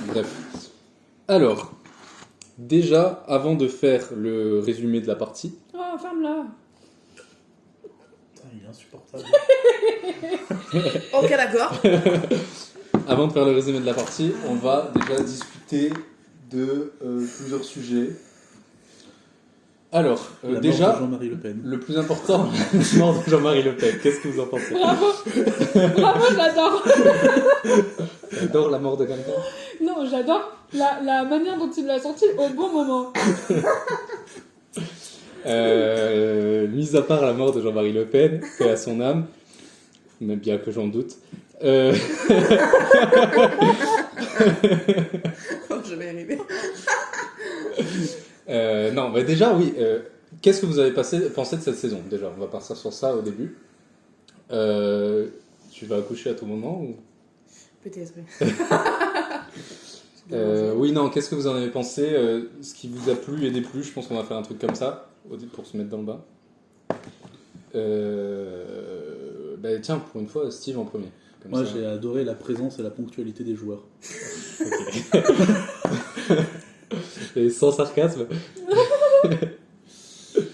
Bref. Alors, déjà, avant de faire le résumé de la partie, Oh, ferme-la. Putain, il est insupportable. Ok, d'accord. avant de faire le résumé de la partie, on va déjà discuter de plusieurs sujets. Alors, La déjà, mort de Jean-Marie Le Pen. le plus important, la mort de Jean-Marie Le Pen. Qu'est-ce que vous en pensez? Bravo. Bravo, j'adore. J'adore la mort de quelqu'un. Non, j'adore la manière dont il l'a sorti au bon moment. Mis à part la mort de Jean-Marie Le Pen, paix à son âme, même bien que j'en doute. Je vais y arriver. Non, mais déjà, oui. Qu'est-ce que vous avez pensé de cette saison? Déjà, on va partir sur ça au début. Tu vas accoucher à tout moment ou... Peut-être, oui. Oui, non, qu'est-ce que vous en avez pensé? Ce qui vous a plu et déplu, je pense qu'on va faire un truc comme ça, pour se mettre dans le bain. Bah, tiens, pour une fois, Steve en premier. Comme Moi, ça. j'ai adoré la présence et la ponctualité des joueurs. Et sans sarcasme.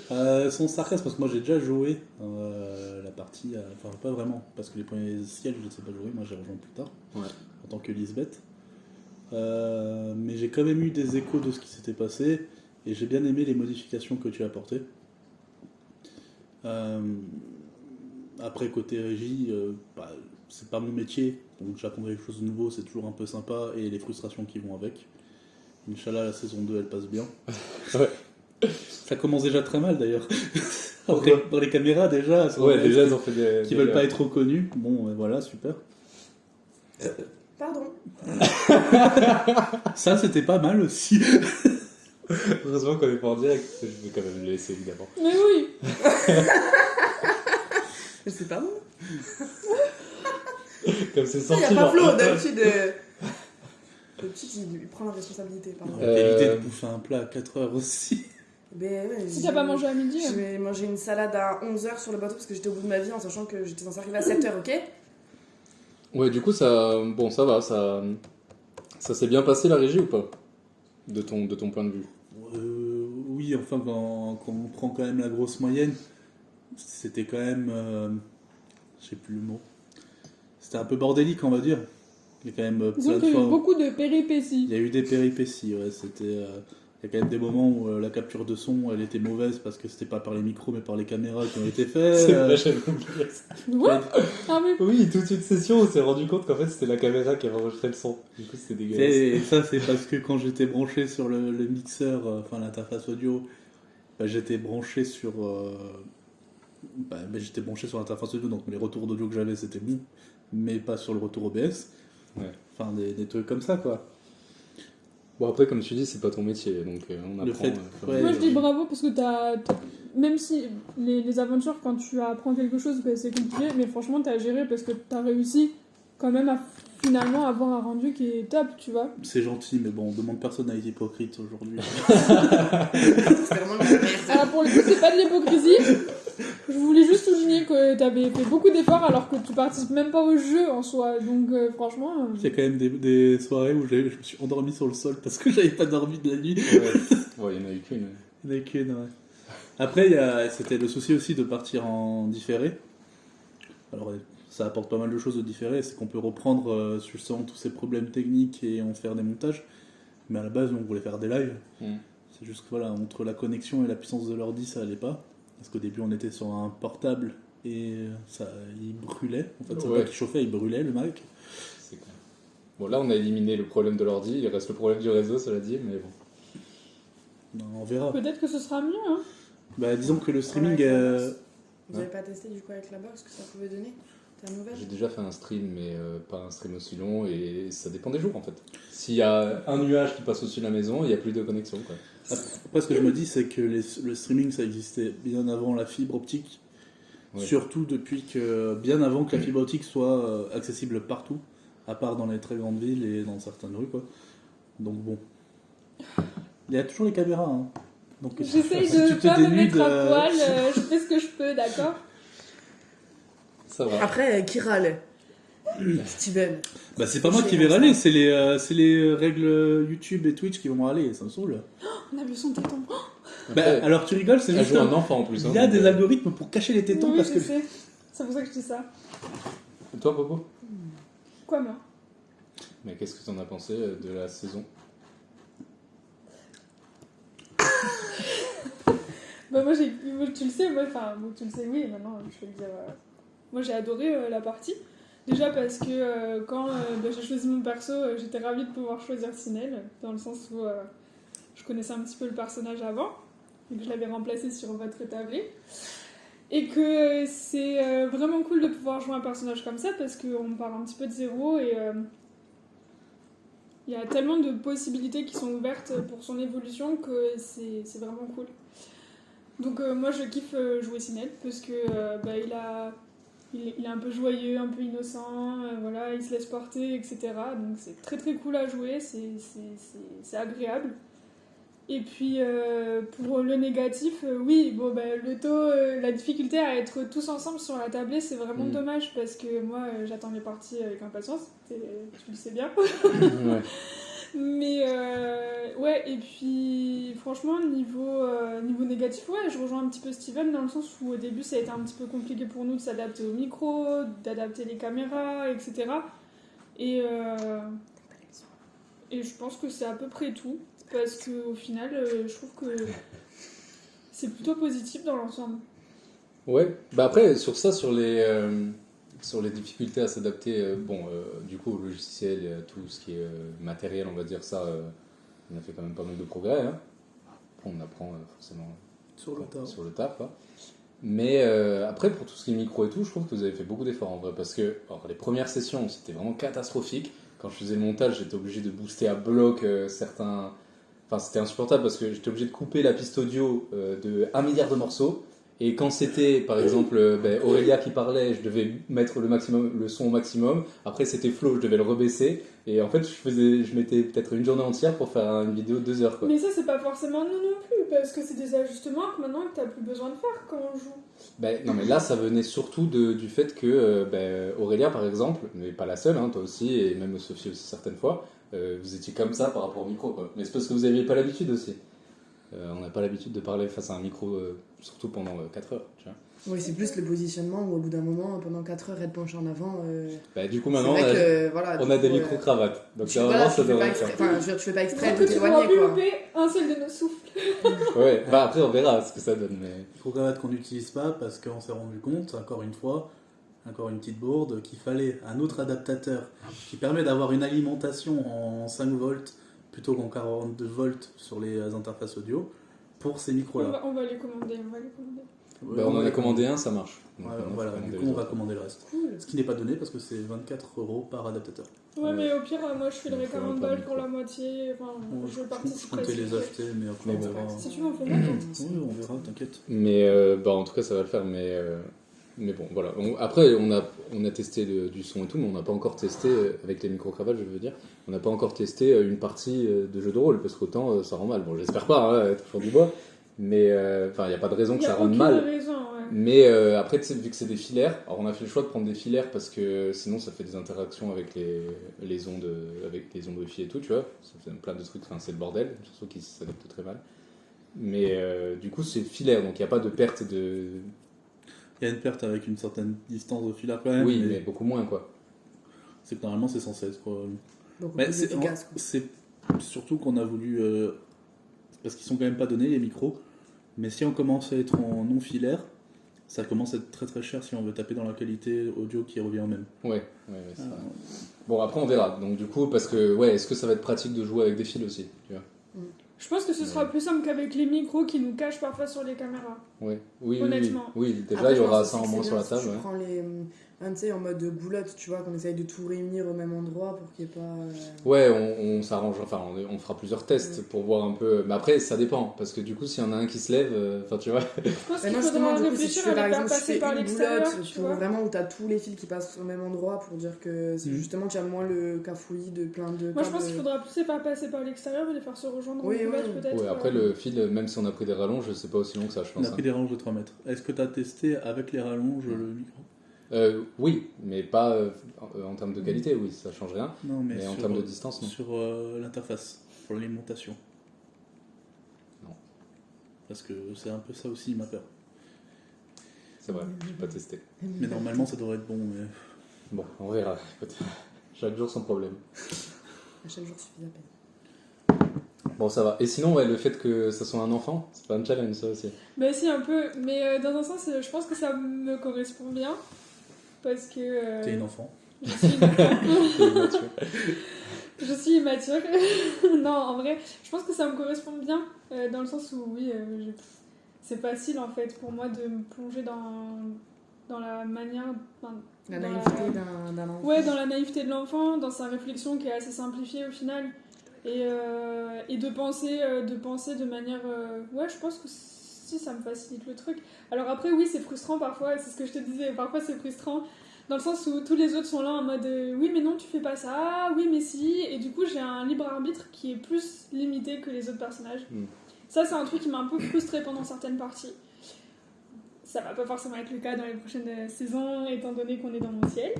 Sans sarcasme, parce que moi j'ai déjà joué la partie, enfin pas vraiment, parce que les premiers sièges je ne sais pas jouer, moi j'ai rejoint plus tard, Ouais. en tant que Lisbeth. Mais j'ai quand même eu des échos de ce qui s'était passé, et j'ai bien aimé les modifications que tu as apportées. Après, côté régie, c'est pas mon métier, donc j'apprends quelque chose de nouveau, c'est toujours un peu sympa, et les frustrations qui vont avec. Inch'Allah, la saison 2 elle passe bien. Ouais. Ça commence déjà très mal d'ailleurs. Dans les caméras déjà, Ouais, déjà, ils ont fait des... qui veulent pas être reconnus. Bon, voilà, super. Pardon. Ça, c'était pas mal aussi. Heureusement qu'on est pas en direct, je vais quand même le laisser, évidemment. Mais oui. Mais c'est pas bon. Comme c'est Il sorti, n'y a pas genre... Flo, d'habitude. D'habitude, il prend la responsabilité, pardon. L'idée de bouffer un plat à 4 heures aussi. Ben ouais, Si t'as pas mangé à midi. Je vais manger une salade à 11h sur le bateau parce que j'étais au bout de ma vie en sachant que j'étais censée arriver à 7h, ok? Ouais, du coup, ça... Bon, ça va, ça s'est bien passé, la régie, ou pas? De ton point de vue. Oui, enfin, quand on prend quand même la grosse moyenne, c'était quand même... je sais plus le mot. C'était un peu bordélique, on va dire. Il y a quand même Disons qu'il y a eu beaucoup de péripéties. Il y a eu des péripéties, ouais. C'était... Il y a quand même des moments où la capture de son, elle était mauvaise parce que c'était pas par les micros mais par les caméras qui ont été faites. C'est la chaîne complète. What? Ah oui. Oui, toute une session, on s'est rendu compte qu'en fait c'était la caméra qui avait enregistré le son. Du coup, c'était dégueulasse. Et ça, c'est parce que quand j'étais branché sur le mixeur, enfin l'interface audio, j'étais branché sur. J'étais branché sur l'interface audio, donc les retours d'audio que j'avais c'était bon, mais pas sur le retour OBS. Ouais. Enfin, des trucs comme ça, quoi. Bon, après, comme tu dis, c'est pas ton métier, donc on Le apprend. fait- ouais. Moi je dis bravo parce que même si les aventures quand tu apprends quelque chose c'est compliqué, mais franchement t'as géré parce que t'as réussi quand même à finalement avoir un rendu qui est top, tu vois. C'est gentil, mais bon, on demande personne à être hypocrite aujourd'hui. C'est vraiment le merde. Alors pour le coup c'est pas de l'hypocrisie. Je voulais juste souligner que t'avais fait beaucoup d'efforts alors que tu participes même pas au jeu en soi, donc franchement... Il y a quand même des soirées où je me suis endormi sur le sol parce que j'avais pas dormi de la nuit. Ouais, il y en a eu qu'une. Il y en a qu'une, ouais. Après, c'était le souci aussi de partir en différé. Alors, ça apporte pas mal de choses de différé, c'est qu'on peut reprendre justement tous ces problèmes techniques et en faire des montages. Mais à la base, on voulait faire des lives. C'est juste que voilà, entre la connexion et la puissance de l'ordi, ça allait pas. Parce qu'au début, on était sur un portable et il brûlait. En fait, c'est Ouais. pas qu'il chauffait, il brûlait le Mac. C'est clair. Bon, là, on a éliminé le problème de l'ordi, il reste le problème du réseau, cela dit, mais bon. Non, on verra. Peut-être que ce sera mieux, hein. Disons que le streaming. Avec la box. Vous avez pas testé du coup avec la box ce que ça pouvait donner? T'as une nouvelle? J'ai déjà fait un stream, mais pas un stream aussi long, et ça dépend des jours en fait. S'il y a un nuage qui passe au-dessus de la maison, il n'y a plus de connexion, quoi. Après, ce que je me dis, c'est que le streaming, ça existait bien avant la fibre optique. Ouais. Surtout depuis que, bien avant que la fibre optique soit accessible partout, à part dans les très grandes villes et dans certaines rues, quoi. Donc bon. Il y a toujours les caméras, hein. Donc, J'essaye si de tu te pas me dénudes, mettre à poil, je fais ce que je peux, d'accord? Ça va. Après, qui râle? Steven. Bah, c'est pas moi qui vais râler, c'est les règles YouTube et Twitch qui vont râler, ça me saoule. On a vu son téton. Bah, Après, alors tu rigoles, c'est elle juste joue un enfant en plus. il y a des algorithmes pour cacher les tétons Oui, parce je que. sais. C'est pour ça que je dis ça. Et toi, Popo? Quoi, moi? Mais qu'est-ce que t'en as pensé de la saison? Bah moi, tu le sais, tu le sais, oui, maintenant je vais le dire. Moi j'ai adoré la partie. Déjà parce que quand j'ai choisi mon perso, j'étais ravie de pouvoir choisir Sinel, dans le sens où je connaissais un petit peu le personnage avant, et que je l'avais remplacé sur votre établi. Et que c'est vraiment cool de pouvoir jouer un personnage comme ça, parce qu'on part un petit peu de zéro, et il y a tellement de possibilités qui sont ouvertes pour son évolution que c'est vraiment cool. Donc moi je kiffe jouer Sinel parce que il est un peu joyeux, un peu innocent, voilà, il se laisse porter, etc. Donc c'est très très cool à jouer, c'est agréable. Et puis pour le négatif, oui, bon, le taux, la difficulté à être tous ensemble sur la tablée, c'est vraiment dommage parce que moi j'attends les parties avec impatience, tu le sais bien. Ouais. Mais ouais, et puis franchement, niveau négatif, ouais, je rejoins un petit peu Steven dans le sens où au début ça a été un petit peu compliqué pour nous de s'adapter au micro, d'adapter les caméras, etc. Et je pense que c'est à peu près tout, parce qu'au final, je trouve que c'est plutôt positif dans l'ensemble. Ouais, bah après, sur les difficultés à s'adapter, du coup, au logiciel et à tout ce qui est matériel, on va dire ça, on a fait quand même pas mal de progrès. Hein. On apprend forcément sur le taf. Hein. Mais après, pour tout ce qui est micro et tout, je trouve que vous avez fait beaucoup d'efforts en vrai, parce que les premières sessions, c'était vraiment catastrophique. Quand je faisais le montage, j'étais obligé de booster à bloc certains... Enfin, c'était insupportable parce que j'étais obligé de couper la piste audio de 1 milliard de morceaux. Et quand c'était, par exemple, Aurélia qui parlait, je devais mettre le son au maximum. Après, c'était Flo, je devais le rebaisser. Et en fait, je mettais peut-être une journée entière pour faire une vidéo de 2 heures. Quoi. Mais ça, c'est pas forcément nous non plus, parce que c'est des ajustements que maintenant t'as plus besoin de faire quand on joue. Non, mais là, ça venait surtout du fait que Aurélia, par exemple, mais pas la seule, hein, toi aussi, et même Sophie aussi certaines fois, vous étiez comme ça par rapport au micro. Quoi. Mais c'est parce que vous n'aviez pas l'habitude aussi. On n'a pas l'habitude de parler face à un micro, surtout pendant 4 heures. Tu vois. Oui, c'est plus le positionnement où au bout d'un moment, pendant 4 heures, être penché en avant. Du coup, maintenant, voilà, on a des micro-cravates. Donc, voilà, ça devrait tu fais pas exprès Surtout de que tu pourras t'éloigner, plus quoi. louper un seul de nos souffles. Ouais, après, on verra ce que ça donne. Mais... Micro-cravate qu'on n'utilise pas parce qu'on s'est rendu compte, encore une fois, encore une petite bourde, qu'il fallait un autre adaptateur qui permet d'avoir une alimentation en 5 volts plutôt qu'en 42 volts sur les interfaces audio pour ces micros-là. On va les commander. on en a commandé un, ça marche. Donc, Voilà, du coup on va commander le reste. Cool. Ce qui n'est pas donné parce que c'est 24 € par adaptateur. Ouais, mais au pire, moi je filerai Donc, 40 pas balles micro. pour la moitié. Enfin, je Je participerai. comptais les acheter, mais après on verra. Si tu veux, on fait moins. Oui, on verra, t'inquiète. Mais en tout cas, ça va le faire. Mais bon, voilà. Après, on a testé du son et tout, mais on n'a pas encore testé, avec les micro-cravates, je veux dire, on n'a pas encore testé une partie de jeu de rôle, parce qu'autant ça rend mal. Bon, j'espère pas, toujours du bois, mais il n'y a pas de raison que ça rende mal. Raison, ouais. Mais après, vu que c'est des filaires, alors on a fait le choix de prendre des filaires parce que sinon ça fait des interactions avec les ondes, avec les ondes Wi-Fi et tout, tu vois. Ça fait plein de trucs, c'est le bordel, surtout qu'ils s'adaptent très mal. Mais du coup, c'est filaire, donc il n'y a pas de perte de. Il y a une perte avec une certaine distance au filaire quand même. Oui, mais beaucoup moins, quoi. C'est que normalement c'est censé être. Donc, Mais c'est efficace, quoi. c'est surtout qu'on a voulu. Parce qu'ils sont quand même pas donnés les micros. Mais si on commence à être en non filaire, ça commence à être très très cher si on veut taper dans la qualité audio qui revient au même. Ouais, c'est vrai. Bon, après on verra. Donc du coup, parce que, est-ce que ça va être pratique de jouer avec des fils aussi, tu vois. Je pense que ce sera plus simple qu'avec les micros qui nous cachent parfois sur les caméras. Ouais. Oui, Honnêtement. Oui, déjà Après, il y je aura pense ça en aussi que moins c'est sur la bien table. si Ouais. tu prends les. Tu sais, en mode goulotte, tu vois, qu'on essaye de tout réunir au même endroit pour qu'il n'y ait pas. Ouais, on s'arrange, enfin on fera plusieurs tests pour voir un peu. Mais après, ça dépend, parce que du coup, s'il y en a un qui se lève, tu vois. Je pense qu'il Non, faudra justement, du coup, si tu réfléchir fais à par les faire exemple, tu passer fais par une l'extérieur, boulotte tu pour vois. vraiment où tu as tous les fils qui passent au même endroit pour dire que c'est justement tu as moins le cafouillis de plein de. Moi je pense qu'il faudra plus les faire passer par l'extérieur et les faire se rejoindre en Oui, boulotte oui. peut-être. Ouais, après le fil, même si on a pris des rallonges, c'est pas aussi long que ça, je On pense. a pris des rallonges de 3 mètres. Est-ce que tu as testé avec les rallonges le micro ? Oui, mais pas en termes de qualité, oui, ça change rien. Non, Mais en termes de distance, non. Sur l'interface, pour l'alimentation. Non. Parce que c'est un peu ça aussi ma peur. C'est vrai, j'ai pas testé. Mais normalement, ça devrait être bon. Mais... Bon, on verra. Écoute, chaque jour son problème. À chaque jour suffit la peine. Bon, ça va. Et sinon, ouais, le fait que ça soit un enfant, c'est pas un challenge, ça aussi. Bah si, un peu, mais dans un sens, je pense que ça me correspond bien, parce que... T'es une enfant. Je suis une C'est immature. Je suis immature. Non, en vrai, je pense que ça me correspond bien, dans le sens où, oui, c'est facile, en fait, pour moi de me plonger dans la manière... La dans naïveté d'un enfant. Ouais, dans la naïveté de l'enfant, dans sa réflexion qui est assez simplifiée au final. Et de penser de manière... Ouais, je pense que si, ça me facilite le truc. Alors après, oui, c'est frustrant parfois, c'est ce que je te disais, parfois c'est frustrant, dans le sens où tous les autres sont là en mode oui, mais non, tu fais pas ça, oui, mais si, et du coup, j'ai un libre arbitre qui est plus limité que les autres personnages. Ça, c'est un truc qui m'a un peu frustrée pendant certaines parties. Ça va pas forcément être le cas dans les prochaines saisons, étant donné qu'on est dans mon ciel.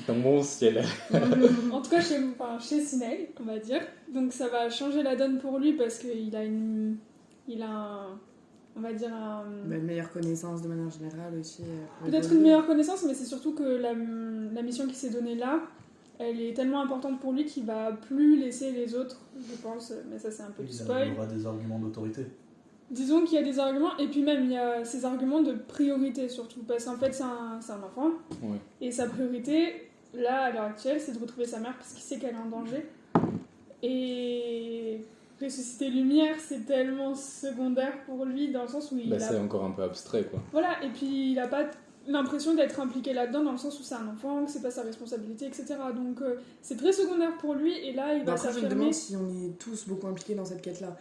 Dans mon ciel. En tout cas, chez Sinel, on va dire. Donc ça va changer la donne pour lui parce qu'il a on va dire Une meilleure connaissance de manière générale aussi. peut-être une meilleure connaissance, mais c'est surtout que la mission qu'il s'est donnée là, elle est tellement importante pour lui qu'il va plus laisser les autres, je pense. Mais ça, c'est un peu du spoil. Il aura des arguments d'autorité. Disons qu'il y a des arguments, et puis même il y a ces arguments de priorité surtout, parce qu'en fait c'est un enfant, Ouais. et sa priorité, là, à l'heure actuelle, c'est de retrouver sa mère parce qu'il sait qu'elle est en danger. Et ressusciter Lumière, c'est tellement secondaire pour lui, dans le sens où il C'est encore un peu abstrait, quoi. Voilà, et puis il a pas l'impression d'être impliqué là-dedans, dans le sens où c'est un enfant, que c'est pas sa responsabilité, etc. Donc c'est très secondaire pour lui, et là il va Après, je me s'affirmer. demande si on est tous beaucoup impliqués dans cette quête-là.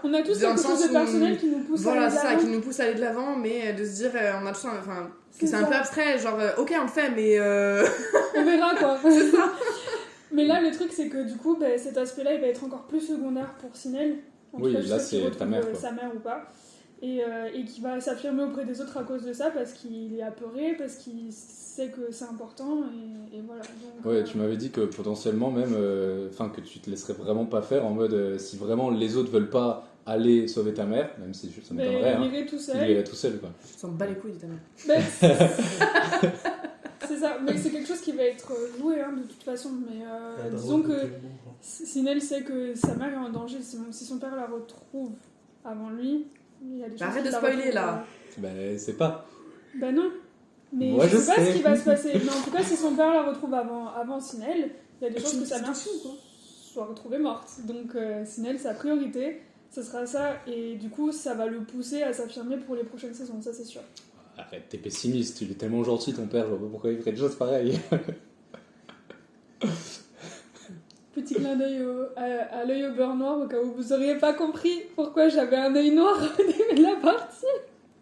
On a tous dans le quelque chose sens de où- personnel qui nous pousse à Voilà, aller de c'est ça, l'avant. qui nous pousse à aller de l'avant, mais de se dire, on a tous que C'est c'est un ça. peu abstrait, genre, ok, on le fait, mais On verra quoi. Mais là, le truc, c'est que du coup, cet aspect-là, il va être encore plus secondaire pour Sinel. En Oui, tout cas, là, jusqu'à ce qu'il c'est ta retrouve, mère, quoi. sa mère ou pas. Et qui va s'affirmer auprès des autres à cause de ça, parce qu'il est apeuré, parce qu'il sait que c'est important, et voilà. Donc, Ouais, tu m'avais dit que potentiellement même, que tu te laisserais vraiment pas faire en mode si vraiment les autres veulent pas aller sauver ta mère, même si ça m'étonnerait, il hein, irait tout il seul. irait tout seul, quoi. on s'en bat les couilles de ta mère. Ben, c'est ça, mais c'est quelque chose qui va être joué de toute façon. Mais disons que Sinel sait que sa mère est en danger. Si son père la retrouve avant lui, il y a des chances Arrête qu'il de la spoiler, retrouve, là. C'est pas. Ben non. Mais Moi, je sais pas sais. ce qui va se passer. Mais en tout cas, si son père la retrouve avant Sinel, il y a des chances que sa mère soit retrouvée morte. Donc Sinel, sa priorité, ce sera ça. Et du coup, ça va le pousser à s'affirmer pour les prochaines saisons, ça c'est sûr. Arrête, t'es pessimiste, il est tellement gentil ton père, je vois pas pourquoi il ferait des choses pareilles. Petit clin d'œil à l'œil au beurre noir, au cas où vous auriez pas compris pourquoi j'avais un œil noir au début de la partie.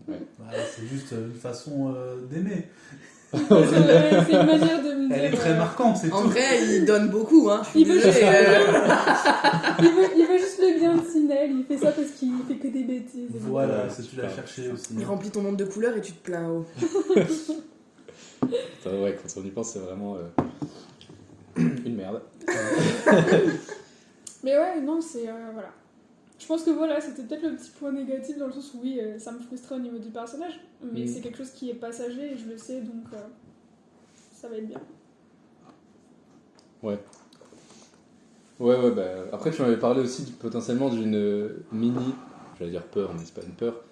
C'est juste une façon d'aimer. C'est une manière de me dire. Elle est très marquante, c'est En tout. vrai, il donne beaucoup, hein. Je suis Il veut désolée, il veut juste le bien de Sinel, il fait ça parce qu'il fait que des bêtises. Voilà, Ouais, c'est tu l'as cherché aussi. Il remplit ton monde de couleurs et tu te plains. Oh. Ouais, quand on y pense, c'est vraiment une merde. Mais ouais, non, c'est. Voilà. Je pense que voilà, c'était peut-être le petit point négatif dans le sens où oui, ça me frustrait au niveau du personnage, mais c'est quelque chose qui est passager et je le sais, donc ça va être bien. Ouais, après tu m'avais parlé aussi potentiellement d'une mini, j'allais dire peur, mais c'est pas une peur,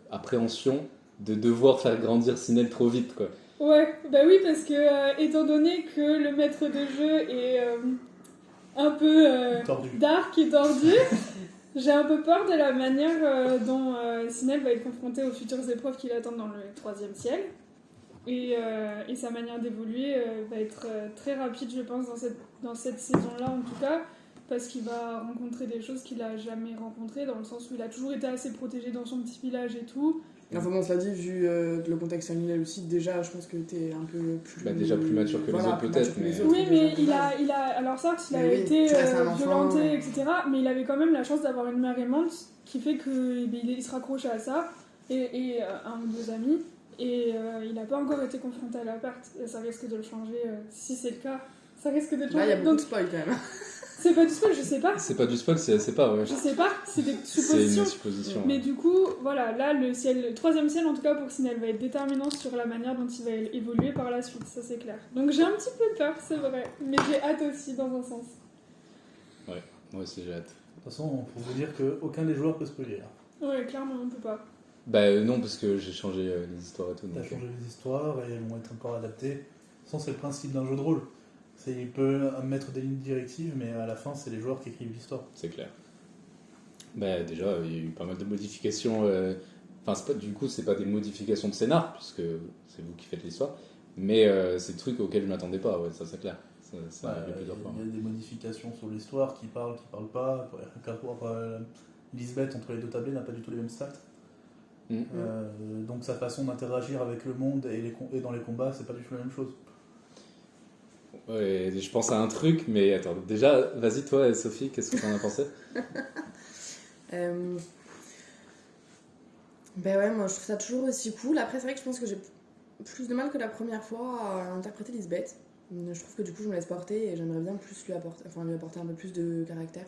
appréhension de devoir faire grandir Sinel trop vite, quoi. Ouais, bah oui, parce que étant donné que le maître de jeu est un peu Tordu. dark et tordu, j'ai un peu peur de la manière dont Sinel va être confronté aux futures épreuves qui l'attendent dans le 3e ciel. Et sa manière d'évoluer va être très rapide, je pense, dans cette saison-là en tout cas, parce qu'il va rencontrer des choses qu'il n'a jamais rencontrées, dans le sens où il a toujours été assez protégé dans son petit village et tout. Enfin bon, cela dit, vu le contexte familial aussi, déjà, je pense que t'es un peu plus... Déjà plus mature que les autres, plus peut-être, mature que les mais- autres, Oui, déjà, mais de il base. a alors certes, il a Mais oui, été tu restes un enfant, violenté, ouais. etc., mais il avait quand même la chance d'avoir une mère aimante qui fait qu'il se raccrochait à ça, et un ou deux amis. Et il n'a pas encore été confronté à la perte. Et ça risque de le changer. Si c'est le cas, ça risque de le changer. Là, il y a beaucoup Donc, de spoil quand même. c'est pas du spoil, je sais pas. C'est pas du spoil, c'est pas, ouais. Je sais pas, c'est des C'est suppositions. une supposition. Mais ouais. du coup, voilà, là, le 3e ciel, en tout cas, pour Sinel, va être déterminant sur la manière dont il va évoluer par la suite, ça c'est clair. Donc j'ai un petit peu peur, c'est vrai. Mais j'ai hâte aussi, dans un sens. Moi aussi, j'ai hâte. De toute façon, pour vous dire qu'aucun des joueurs peut spoiler. Hein. Ouais, clairement, on peut pas. Bah non, parce que j'ai changé les histoires et tout. T'as Donc, changé les histoires et elles vont être encore adaptées. De toute façon, c'est le principe d'un jeu de rôle. Il peut mettre des lignes directives, mais à la fin, c'est les joueurs qui écrivent l'histoire. c'est clair. Bah déjà, il y a eu pas mal de modifications. Enfin, du coup, c'est pas des modifications de scénar, puisque c'est vous qui faites l'histoire. Mais c'est des trucs auxquels je m'attendais pas, ouais, ça c'est clair. Ça Ouais, arrivé plusieurs fois. il y a des modifications sur l'histoire qui parlent pas. Qu'à voir, Lisbeth, entre les deux tablés, n'a pas du tout les mêmes stats. Mm. Donc sa façon d'interagir avec le monde et dans les combats, c'est pas du tout la même chose. Ouais, je pense à un truc, mais attends, déjà, vas-y toi, Sophie, qu'est-ce que t'en as pensé? Ben ouais, moi je trouve ça toujours aussi cool. Après, c'est vrai que je pense que j'ai plus de mal que la première fois à interpréter Lisbeth. Je trouve que du coup, je me laisse porter et j'aimerais bien plus lui apporter un peu plus de caractère.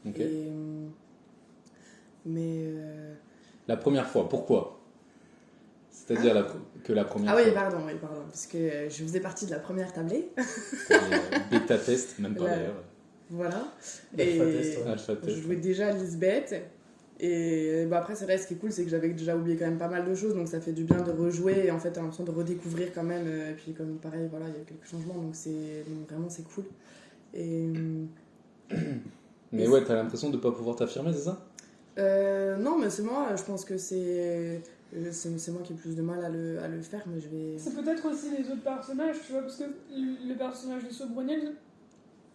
Ok. Mais. La première fois, pourquoi? C'est-à-dire que la première Ah fois. oui, pardon, parce que je faisais partie de la première tablée. Bêta test, même pas La- d'ailleurs. Voilà. Alpha test, ouais. Alpha Je test. jouais déjà Lisbeth. Et bah après, c'est vrai, ce qui est cool, c'est que j'avais déjà oublié quand même pas mal de choses, donc ça fait du bien de rejouer et en fait, t'as l'impression de redécouvrir quand même. Et puis, comme pareil, voilà, il y a quelques changements, donc vraiment, c'est cool. Et. Mais ouais, t'as l'impression de pas pouvoir t'affirmer, c'est ça? Non, mais c'est moi, je pense que c'est moi qui ai plus de mal à le faire, mais je vais. C'est peut-être aussi les autres personnages, tu vois, parce que le personnage de Sobroniel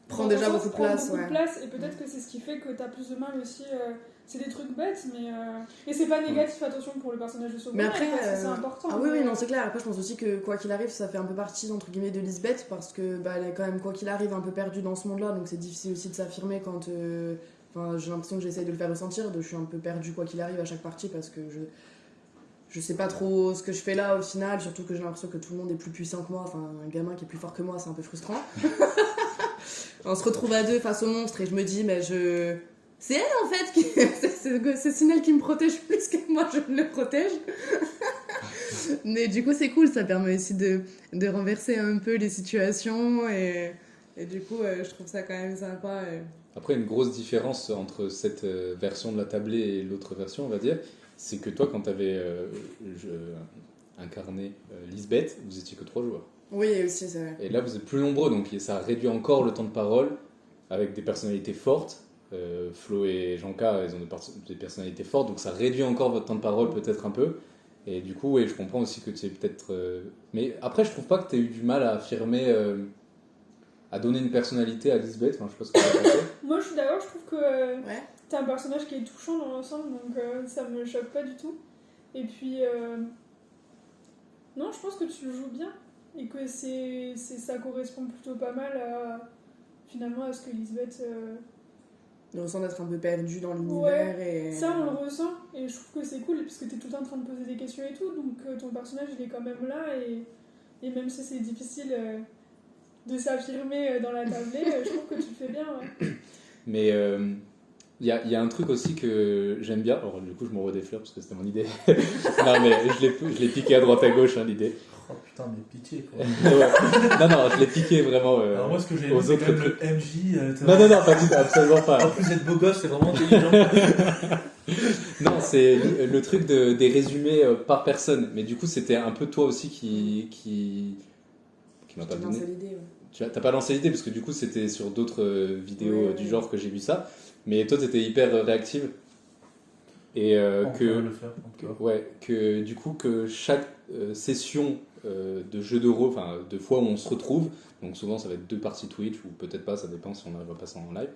Prend déjà beaucoup de place, ouais. et peut-être que c'est ce qui fait que t'as plus de mal aussi. C'est des trucs bêtes, mais. Et c'est pas négatif, attention, pour le personnage de Sobroniel, Mais après, parce que c'est important. Ah oui, non, c'est clair. Après, je pense aussi que quoi qu'il arrive, ça fait un peu partie, entre guillemets, de Lisbeth, parce que bah, elle est quand même, quoi qu'il arrive, un peu perdue dans ce monde-là, donc c'est difficile aussi de s'affirmer quand. Enfin, j'ai l'impression que j'essaye de le faire ressentir, je suis un peu perdue quoi qu'il arrive à chaque partie, parce que je sais pas trop ce que je fais là au final, surtout que j'ai l'impression que tout le monde est plus puissant que moi, enfin, un gamin qui est plus fort que moi, c'est un peu frustrant. On se retrouve à deux face au monstre et je me dis, mais c'est elle en fait, c'est Sinel qui me protège plus que moi je le protège. Mais du coup c'est cool, ça permet aussi de renverser un peu les situations et du coup je trouve ça quand même sympa. Après, une grosse différence entre cette version de la tablée et l'autre version, on va dire, c'est que toi, quand t'avais incarné Lisbeth, vous étiez que 3 joueurs. Oui, aussi c'est vrai. Et là, vous êtes plus nombreux, donc ça réduit encore le temps de parole avec des personnalités fortes. Flo et Janka, ils ont des personnalités fortes, donc ça réduit encore votre temps de parole peut-être un peu. Et du coup, oui, je comprends aussi que c'est peut-être... Mais après, je trouve pas que tu aies eu du mal à affirmer, à donner une personnalité à Lisbeth. Enfin, je sais pas ce que tu as pensé. Moi, je suis d'accord, je trouve que Ouais. t'es un personnage qui est touchant dans l'ensemble, donc ça me choque pas du tout. Et puis, non, je pense que tu le joues bien et que ça correspond plutôt pas mal finalement à ce que Lisbeth. On ressent d'être un peu perdu dans l'univers et. Ça, on le ressent et je trouve que c'est cool parce que t'es tout le temps en train de poser des questions et tout, donc ton personnage il est quand même là et même si c'est difficile de s'affirmer dans la tablée, je trouve que tu le fais bien. Ouais. Mais il y a un truc aussi que j'aime bien. Alors, du coup, je m'envoie des fleurs parce que c'était mon idée. Non, mais je l'ai piqué à droite à gauche, hein, l'idée. Oh putain, mais pitié quoi. Ouais. Non, je l'ai piqué vraiment. Alors moi, ce que j'ai aimé, aux c'est autres quand même trucs. le MJ. Non, pas du tout, absolument pas. En plus d'être beau gosse, c'est vraiment intelligent. Non, c'est le truc des résumés par personne. Mais du coup, c'était un peu toi aussi qui m'a pas J'ai donné. lancé l'idée, ouais. T'as pas lancé l'idée parce que du coup, c'était sur d'autres vidéos Ouais, du ouais. genre que j'ai vu ça. Mais toi, t'étais hyper réactive. Et On pourrait le faire, en tout cas. ouais, que du coup, que chaque session de jeu de rôle, enfin, de fois où on se retrouve, donc souvent ça va être 2 parties Twitch, ou peut-être pas, ça dépend si on arrive à passer en live.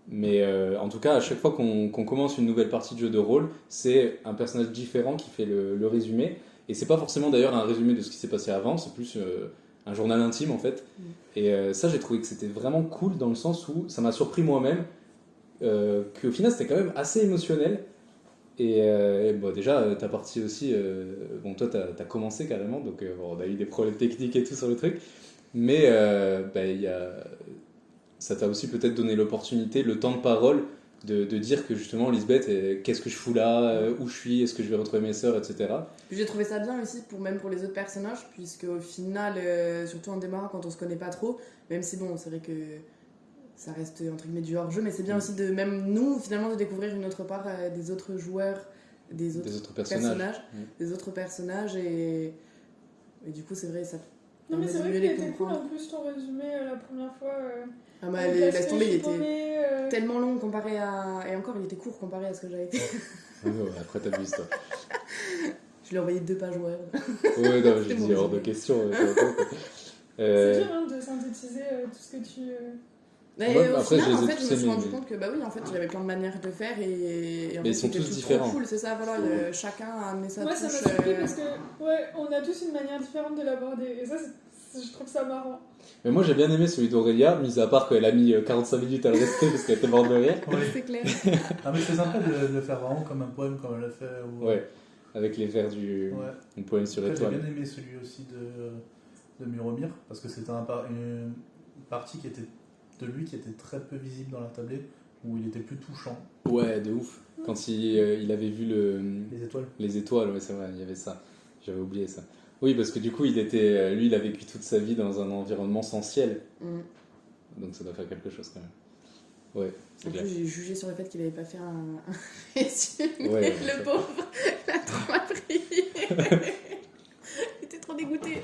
Mais en tout cas, à chaque fois qu'on commence une nouvelle partie de jeu de rôle, c'est un personnage différent qui fait le résumé. Et c'est pas forcément d'ailleurs un résumé de ce qui s'est passé avant, c'est plus un journal intime en fait. Et ça, j'ai trouvé que c'était vraiment cool dans le sens où ça m'a surpris moi-même, qu'au final c'était quand même assez émotionnel. Et bon, déjà, ta partie aussi, bon, toi, t'as commencé carrément, donc bon, on a eu des problèmes techniques et tout sur le truc, mais bah, ça t'a aussi peut-être donné l'opportunité, le temps de parole, de dire que justement, Lisbeth, qu'est-ce que je fous là, où je suis, est-ce que je vais retrouver mes sœurs, etc. J'ai trouvé ça bien aussi, même pour les autres personnages, puisque au final, surtout en démarrant quand on se connaît pas trop, même si bon, c'est vrai que ça reste entre guillemets du hors-jeu, mais c'est bien aussi de, même nous, finalement, de découvrir une autre part des autres joueurs, des autres personnages, des autres personnages, et du coup, c'est vrai, ça. Non, mais permet c'est de vrai mieux qu'il les était cool comprendre. en plus ton résumé la première fois. Ah bah, avec laisse l'aspect tomber, il je suis était paumée, tellement long comparé à. Et encore, il était court comparé à ce que j'avais fait. Ouais, après, t'as vu ça. Je lui ai envoyé 2 pages Word. Ouais, non, j'ai C'était dit mon hors de résumé. question. C'est dur hein, de synthétiser tout ce que tu. Mais Ouais, au après, final, je les en ai fait, tous je me suis aimés, rendu mais- compte que bah oui, en fait, il y avait plein de manières de faire et en Mais fait, ils sont c'était tous trop différents. cool, c'est ça, voilà, chacun a amené sa Moi, ça touche. m'a surpris parce que, ouais, on a tous une manière différente de l'aborder. Et ça, je trouve ça marrant. Mais moi, j'ai bien aimé celui d'Aurélia, mis à part qu'elle a mis 45 minutes à le rester parce qu'elle était morte de rire. C'est clair. Ah, mais c'est sympa de le faire vraiment comme un poème, comme elle l'a fait. Ou... Ouais, avec les vers du Ouais. un poème sur Après, j'ai étoile. bien aimé celui aussi de Muromir, parce que c'était une partie qui était de lui qui était très peu visible dans la tablée, où il était plus touchant. Ouais, de ouf. Quand il avait vu Les étoiles. les étoiles, ouais, c'est vrai, il y avait ça. J'avais oublié ça. Oui, parce que du coup, lui, il a vécu toute sa vie dans un environnement sans ciel. Donc ça doit faire quelque chose quand même. Ouais, c'est En clair. plus, j'ai jugé sur le fait qu'il avait pas fait un résumé. Ouais, Le pauvre, il a trop mal pris. Il était trop dégoûté.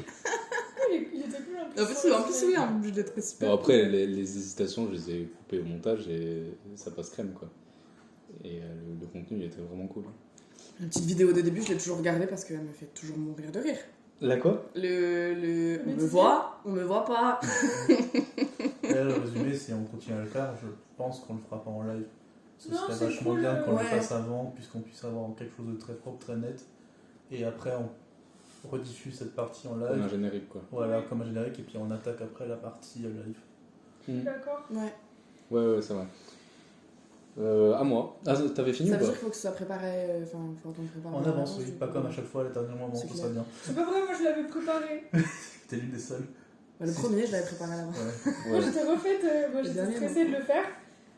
Il était cool en plus. En plus, oui, en plus d'être super. Bon, après, les hésitations, je les ai coupées au montage et ça passe crème, quoi. Et le contenu, il était vraiment cool. La petite vidéo de début, je l'ai toujours regardée parce qu'elle me fait toujours mourir de rire. La quoi? On me teaser. voit, on me voit pas. Et là, le résumé, si on continue à le faire, je pense qu'on le fera pas en live. Ce Non, serait c'est vachement cool, bien qu'on ouais. le fasse avant, puisqu'on puisse avoir quelque chose de très propre, très net. Et après, on rediffuse cette partie en Comme un live. générique, quoi. Voilà, comme un générique, et puis on attaque après la partie live. D'accord. Ouais. Ouais, c'est vrai. À moi. Ah, t'avais fini Ça ou veut pas? dire qu'il faut que ce soit préparé. Enfin, il faut qu'on prépare. En avance, oui, pas comme à chaque fois, à la dernière moment, C'est tout ça clair. bien. C'est pas vrai, moi je l'avais préparé. T'es l'une des seules. Bah, le premier, je l'avais préparé à l'avance. Ouais. Moi Ouais. j'étais refaite, moi Le j'étais dernier, stressée de le faire.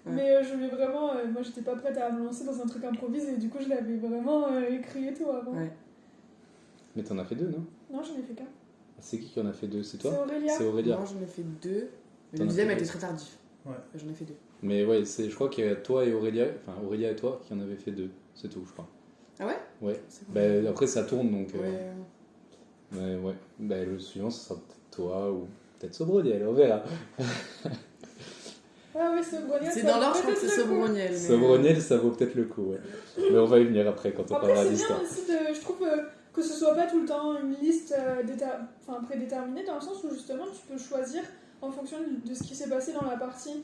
Ouais. Mais je voulais vraiment. Moi j'étais pas prête à me lancer dans un truc improvisé. Et du coup je l'avais vraiment écrit et tout avant. Ouais. Mais t'en as fait deux, non? Non, j'en ai fait qu'un. C'est qui en a fait deux? C'est C'est toi? Aurélia. C'est Aurélia. Moi, j'en ai fait 2. Mais T'en le as deuxième fait a été deux. très tardif. Ouais. J'en ai fait 2. Mais ouais, je crois qu'il y a toi et Aurélia, enfin Aurélia et toi qui en avez fait deux. C'est tout, je crois. Ah ouais? Ouais. C'est Bah, cool. après, ça tourne donc. Ouais. Mais ouais. Bah, le suivant, ce sera peut-être toi ou peut-être Sobroniel, on verra. Ah ouais, Sobroniel. C'est ça dans va l'ordre, je crois que peut-être c'est le coup. Sobroniel. mais- Sobroniel, ça vaut peut-être le coup, ouais. Mais on va y venir après quand on Après, parlera c'est bien d'histoire. aussi de. Je trouve que ce soit pas tout le temps une liste prédéterminée, dans le sens où justement tu peux choisir en fonction de ce qui s'est passé dans la partie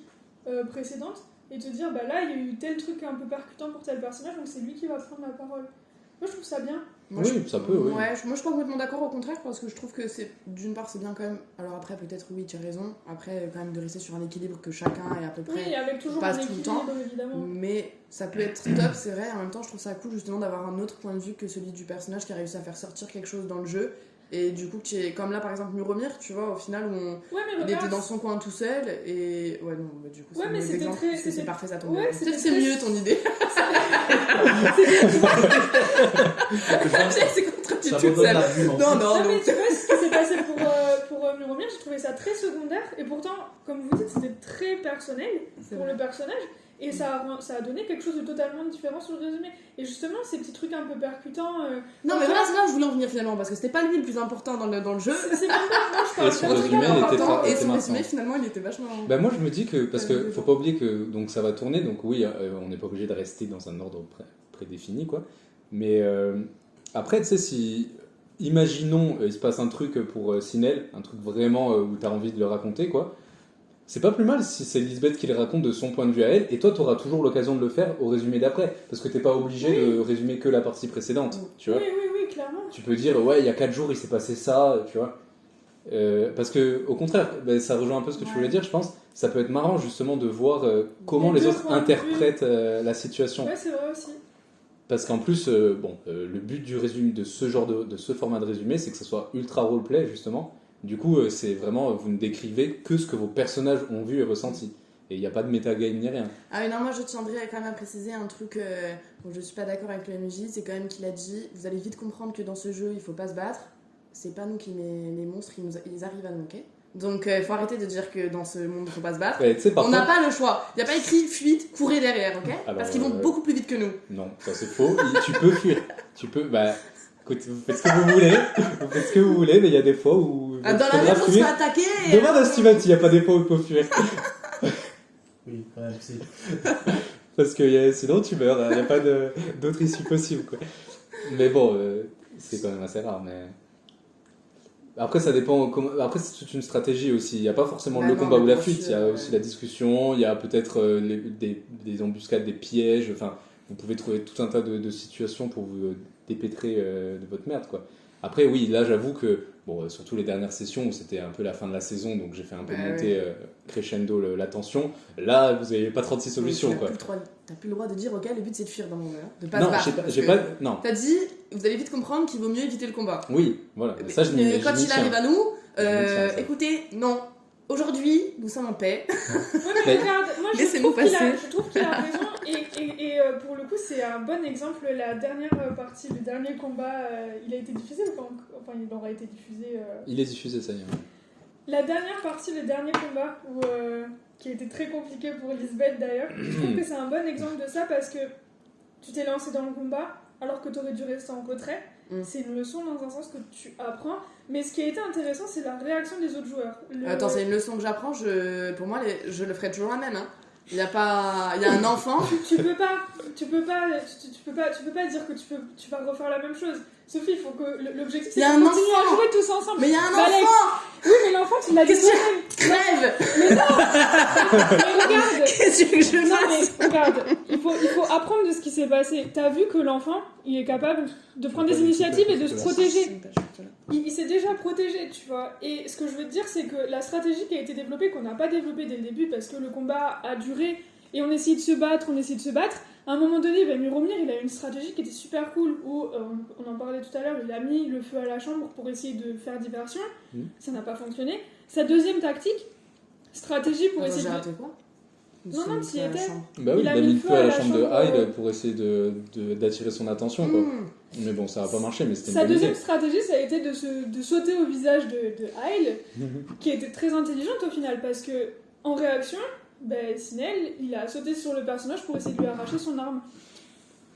précédente et te dire bah là il y a eu tel truc un peu percutant pour tel personnage donc c'est lui qui va prendre la parole. Moi je trouve ça bien. Moi, Oui, ça peut, oui. Ouais, moi je suis pas complètement d'accord, au contraire, parce que je trouve que c'est, d'une part, c'est bien quand même. Alors après, peut-être, oui, tu as raison. Après, quand même, de rester sur un équilibre que chacun est à peu près. Oui, avec toujours passe un tout le équilibre temps. évidemment. Mais ça peut être top, c'est vrai. En même temps, je trouve ça cool justement d'avoir un autre point de vue que celui du personnage qui a réussi à faire sortir quelque chose dans le jeu. Et du coup, tu es comme là par exemple Muromir, tu vois, au final, où Ouais, mais il regarde, était dans son coin tout seul. Et ouais, non, bah, du coup, Ouais, c'est un mais mauvais c'était exemple, très- parce que c'est c'était- parfait, ça tombe Ouais, bien. c'était Peut-être c'est très- mieux ton idée. C'est contre tu toute J'abandonne seule. l'argument. Non, Non, non, mais non. tu vois ce qui s'est passé pour Muromir, j'ai trouvé ça très secondaire et pourtant, comme vous dites, c'était très personnel C'est pour vrai. le personnage et ça a donné quelque chose de totalement différent sur le résumé. Et justement, ces petits trucs un peu percutants. Non, mais voilà, c'est là où je voulais en venir finalement, parce que c'était pas lui le plus important dans le jeu. C'est même pas moi, je parle Et son pas de résumé, trucs il était importants. très- Et était son marquant. résumé, finalement, il était vachement. Bah moi je me dis que, parce que Ouais, faut pas oublier que donc ça va tourner, donc oui, on n'est pas obligé de rester dans un ordre prédéfini, quoi. Mais après, tu sais, si, imaginons, il se passe un truc pour Sinel, un truc vraiment où tu as envie de le raconter, quoi. C'est pas plus mal si c'est Lisbeth qui le raconte de son point de vue à elle, et toi tu auras toujours l'occasion de le faire au résumé d'après, parce que t'es pas obligé Oui. de résumer que la partie précédente, tu vois. Oui, clairement. Tu peux dire, ouais, il y a 4 jours il s'est passé ça, tu vois. Parce que, au contraire, ben, ça rejoint un peu ce que tu Ouais. voulais dire, je pense. Ça peut être marrant justement de voir comment Les les deux autres points de vue. interprètent la situation. Ouais, c'est vrai aussi. Parce qu'en plus, le but du résumé, de ce genre de ce format de résumé, c'est que ça soit ultra roleplay, justement. Du coup, c'est vraiment, vous ne décrivez que ce que vos personnages ont vu et ressenti. Et il n'y a pas de métagame ni rien. Ah oui, non, moi je tiendrais quand même à préciser un truc dont je suis pas d'accord avec le MJ, c'est quand même qu'il a dit, vous allez vite comprendre que dans ce jeu, il faut pas se battre. C'est pas nous qui les monstres, ils arrivent à nous, ok? Donc faut arrêter de dire que dans ce monde, il faut pas se battre. Ouais, On n'a pas le choix. Il n'y a pas écrit fuite, courez derrière, ok? Alors, Parce qu'ils vont beaucoup plus vite que nous. Non, ça c'est faux. Tu peux fuir. Tu peux, écoute, vous faites ce que vous voulez. Vous faites ce que vous voulez, mais il y a des fois où... Dans la vie, on se fait attaquer. Demande à Steven s'il n'y a pas des fois où il faut fuir. Oui, ouais, c'est... Parce que sinon tu meurs, il n'y a pas d'autre issue possible, quoi. Mais bon, c'est quand même assez rare, mais... Après, ça dépend. Après, c'est toute une stratégie aussi. Il n'y a pas forcément le combat ou la fuite. Il y a aussi la discussion. Il y a peut-être des embuscades, des pièges. Enfin, vous pouvez trouver tout un tas de situations pour vous dépêtrer de votre merde, quoi. Après, oui, là, j'avoue que, surtout les dernières sessions où c'était un peu la fin de la saison, donc j'ai fait un peu monter crescendo la tension. Là, vous n'avez pas 36 solutions, quoi. T'as plus le droit de dire, ok, le but c'est de fuir dans mon jeu, de pas se battre. Non, non. T'as dit, vous allez vite comprendre qu'il vaut mieux éviter le combat. Oui, voilà. Mais, ça, quand il arrive à nous, écoutez, non. Aujourd'hui, nous sommes en paix. Ouais, mais regarde, moi je trouve qu'il a raison et pour le coup c'est un bon exemple. La dernière partie, le dernier combat, il a été diffusé ou pas? Enfin, il aura été diffusé. Il est diffusé, ça y est. La dernière partie, le dernier combat, qui a été très compliqué pour Lisbeth d'ailleurs, je trouve que c'est un bon exemple de ça parce que tu t'es lancé dans le combat alors que tu aurais dû rester en retrait. C'est une leçon dans un sens que tu apprends, mais ce qui a été intéressant c'est la réaction des autres joueurs. Attends, c'est une leçon que j'apprends, pour moi je le ferai toujours la même, hein. Il y a un enfant. tu peux pas dire que tu vas refaire la même chose. Sophie, il faut que l'objectif c'est de continuer à jouer tous ensemble. Mais il y a un enfant. Oui, mais l'enfant tu l'as dit toi-même. Crève. Mais non. Mais regarde. Qu'est-ce que je fasse? Mais regarde, il faut apprendre de ce qui s'est passé. T'as vu que l'enfant, il est capable de prendre des initiatives et de se protéger. Il s'est déjà protégé, tu vois. Et ce que je veux te dire, c'est que la stratégie qui a été développée, qu'on n'a pas développée dès le début, parce que le combat a duré et on essayait de se battre, à un moment donné, Muromir, il a une stratégie qui était super cool, où, on en parlait tout à l'heure, il a mis le feu à la chambre pour essayer de faire diversion. Ça n'a pas fonctionné. Sa deuxième stratégie pour essayer de... quoi? Non, tu y étais. Bah oui, il a mis le feu à la chambre de Hyde pour essayer d'attirer son attention, quoi. Mais bon, ça n'a pas marché, mais c'était une bonne idée. Sa deuxième stratégie, ça a été de sauter au visage de Hyde, qui était très intelligente au final, parce que en réaction, Sinel, il a sauté sur le personnage pour essayer de lui arracher son arme.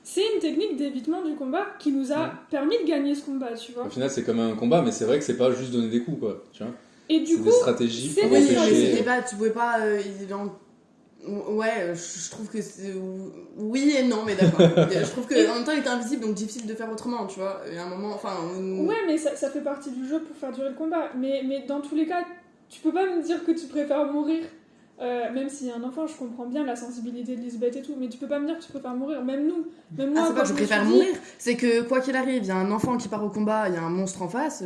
C'est une technique d'évitement du combat qui nous a permis de gagner ce combat, tu vois. Au final, c'est comme un combat, mais c'est vrai que c'est pas juste donner des coups, quoi. Tu vois. Et du coup, des stratégies pour empêcher... tu pouvais pas... Ouais, je trouve que c'est... Oui et non, mais d'accord. Je trouve qu'en même temps, il était invisible, donc difficile de faire autrement, tu vois. Il y a un moment, Ouais, mais ça fait partie du jeu pour faire durer le combat. Mais dans tous les cas, tu peux pas me dire que tu préfères mourir. Même s'il y a un enfant, je comprends bien la sensibilité de Lisbeth et tout, mais tu peux pas me dire que tu préfères mourir, même nous, même moi. C'est pas que je préfère mourir, c'est que quoi qu'il arrive, il y a un enfant qui part au combat, il y a un monstre en face,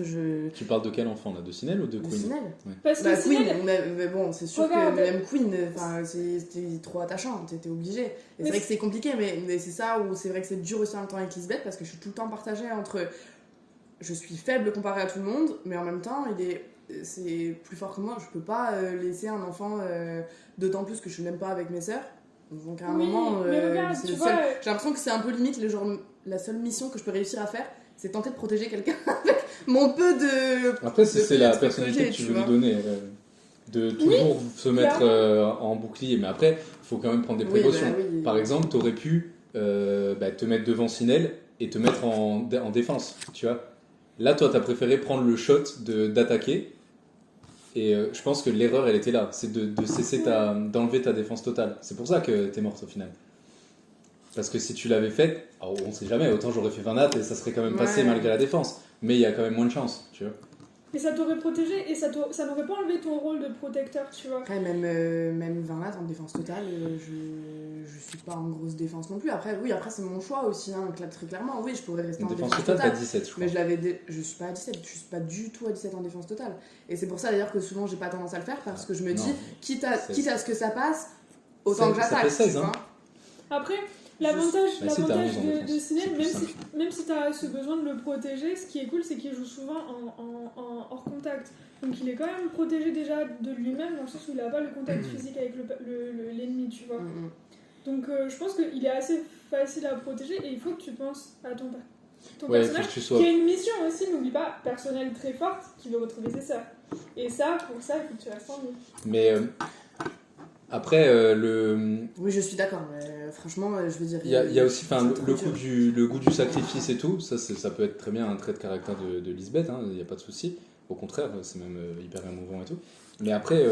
Tu parles de quel enfant là? De Sinel ou de Queen? De Sinel. Ouais. Parce que Queen, Sinel... mais bon, c'est sûr que même Queen, c'était trop attachant, t'étais obligé. Et c'est vrai que c'est compliqué, mais c'est ça où c'est vrai que c'est dur aussi en même temps avec Lisbeth, parce que je suis tout le temps partagée entre... Je suis faible comparée à tout le monde, mais en même temps, c'est plus fort que moi, je peux pas laisser un enfant, d'autant plus que je suis même pas avec mes sœurs. Donc à un moment, regarde, j'ai l'impression que c'est un peu limite la seule mission que je peux réussir à faire, c'est tenter de protéger quelqu'un avec mon peu de... Après, c'est la personnalité que tu veux lui donner, de toujours se mettre en bouclier, mais après, il faut quand même prendre des précautions. Par exemple, t'aurais pu te mettre devant Sinel et te mettre en défense, tu vois. Là, toi, t'as préféré prendre le shot d'attaquer. Et je pense que l'erreur, elle était là. C'est de cesser d'enlever ta défense totale. C'est pour ça que t'es morte au final. Parce que si tu l'avais fait, on sait jamais, autant j'aurais fait 20 nattes et ça serait quand même passé malgré la défense. Mais il y a quand même moins de chance, tu vois. Mais ça t'aurait protégé et ça n'aurait pas enlevé ton rôle de protecteur, tu vois. Après, même 20 nattes en défense totale, je suis pas en grosse défense non plus. Après, c'est mon choix aussi, hein, très clairement. Oui, je pourrais rester en défense totale. T'as 17, je crois. Mais je suis pas à 17, je suis pas du tout à 17 en défense totale. Et c'est pour ça d'ailleurs que souvent j'ai pas tendance à le faire, parce que je me dis, quitte à ce que ça passe, autant que j'attaque. Ça fait 16, hein. Après, L'avantage, Bah si, t'as l'avantage raison, en de défense. Sinel, C'est plus même simple. si, même si tu as ce besoin de le protéger, ce qui est cool, c'est qu'il joue souvent en hors contact. Donc il est quand même protégé déjà de lui-même, dans le sens où il n'a pas le contact physique avec l'ennemi, tu vois. Donc je pense qu'il est assez facile à protéger et il faut que tu penses à ton Ouais, il faut personnage que tu sois. qui a une mission aussi, n'oublie pas, personnelle très forte, qui veut retrouver ses sœurs. Et ça, pour ça, il faut que tu restes en vie. Mais après, Oui, je suis d'accord, mais franchement, je veux dire. il y a aussi c'est trop dur. le goût du sacrifice et tout. Ça peut être très bien un trait de caractère de Lisbeth, hein, il n'y a pas de souci. Au contraire, c'est même hyper émouvant et tout. Mais après,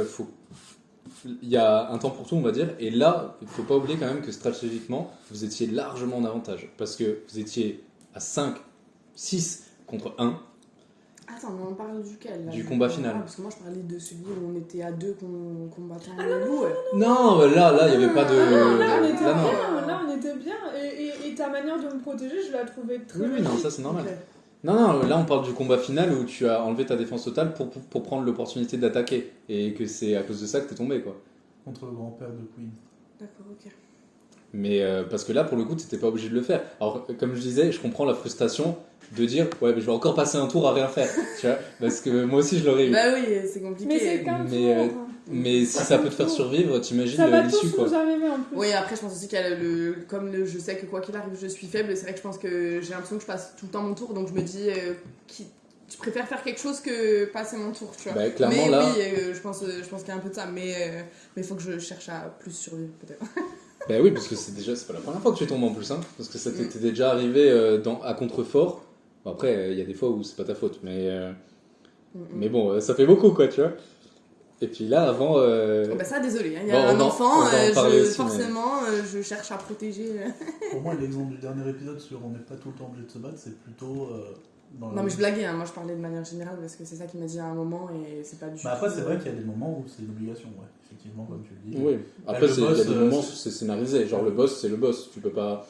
il y a un temps pour tout, on va dire. Et là, il ne faut pas oublier quand même que stratégiquement, vous étiez largement en avantage. Parce que vous étiez à 5, 6 contre 1. Attends, mais on parle duquel là, Du combat final. Parce que moi je parlais de celui où on était à 2 combattant le loup. Non, là, il n'y avait pas de. Là, on était Là, non. bien, là, on était bien. Et ta manière de me protéger, je la trouvais très Oui, bien. non, ça c'est normal. Ok. Non, là on parle du combat final où tu as enlevé ta défense totale pour prendre l'opportunité d'attaquer. Et que c'est à cause de ça que t'es tombé, quoi. Contre le grand-père de Queen. D'accord, ok. Mais parce que là, pour le coup, t'étais pas obligé de le faire. Alors, comme je disais, je comprends la frustration de dire ouais, mais je vais encore passer un tour à rien faire. Tu vois, parce que moi aussi je l'aurais eu. Bah oui, c'est compliqué. Mais c'est qu'un Mais, tour. Mais si ça peut te faire survivre, t'imagines Ça va l'issue, tous quoi. nous arriver en plus. Oui, après je pense aussi qu'il y a je sais que quoi qu'il arrive, je suis faible, c'est vrai que je pense que j'ai l'impression que je passe tout le temps mon tour, donc je me dis, je préfère faire quelque chose que passer mon tour, tu vois. Bah, clairement, mais là. oui, je pense qu'il y a un peu de ça, mais il faut que je cherche à plus survivre peut-être. Bah oui, parce que c'est pas la première fois que tu tombes en plus, hein. Parce que ça t'était déjà arrivé à contrefort. Bon, après, il y a des fois où c'est pas ta faute, mais bon, ça fait beaucoup, quoi, tu vois. Et puis là, avant. Oh bah ça, désolé, hein, il y a Bon, un enfant, on va en parler aussi, forcément, je cherche à protéger. Pour moi, l'exemple du dernier épisode sur on n'est pas tout le temps obligé de se battre, c'est plutôt dans Non mais je blaguais, hein, moi je parlais de manière générale parce que c'est ça qu'il m'a dit à un moment et c'est pas du Bah après, tout, c'est vrai qu'il y a des moments où c'est une obligation, ouais. Effectivement, comme tu le dis. Oui, après, le il y a boss, des moments où c'est scénarisé. Genre, le boss, c'est le boss. Tu peux pas.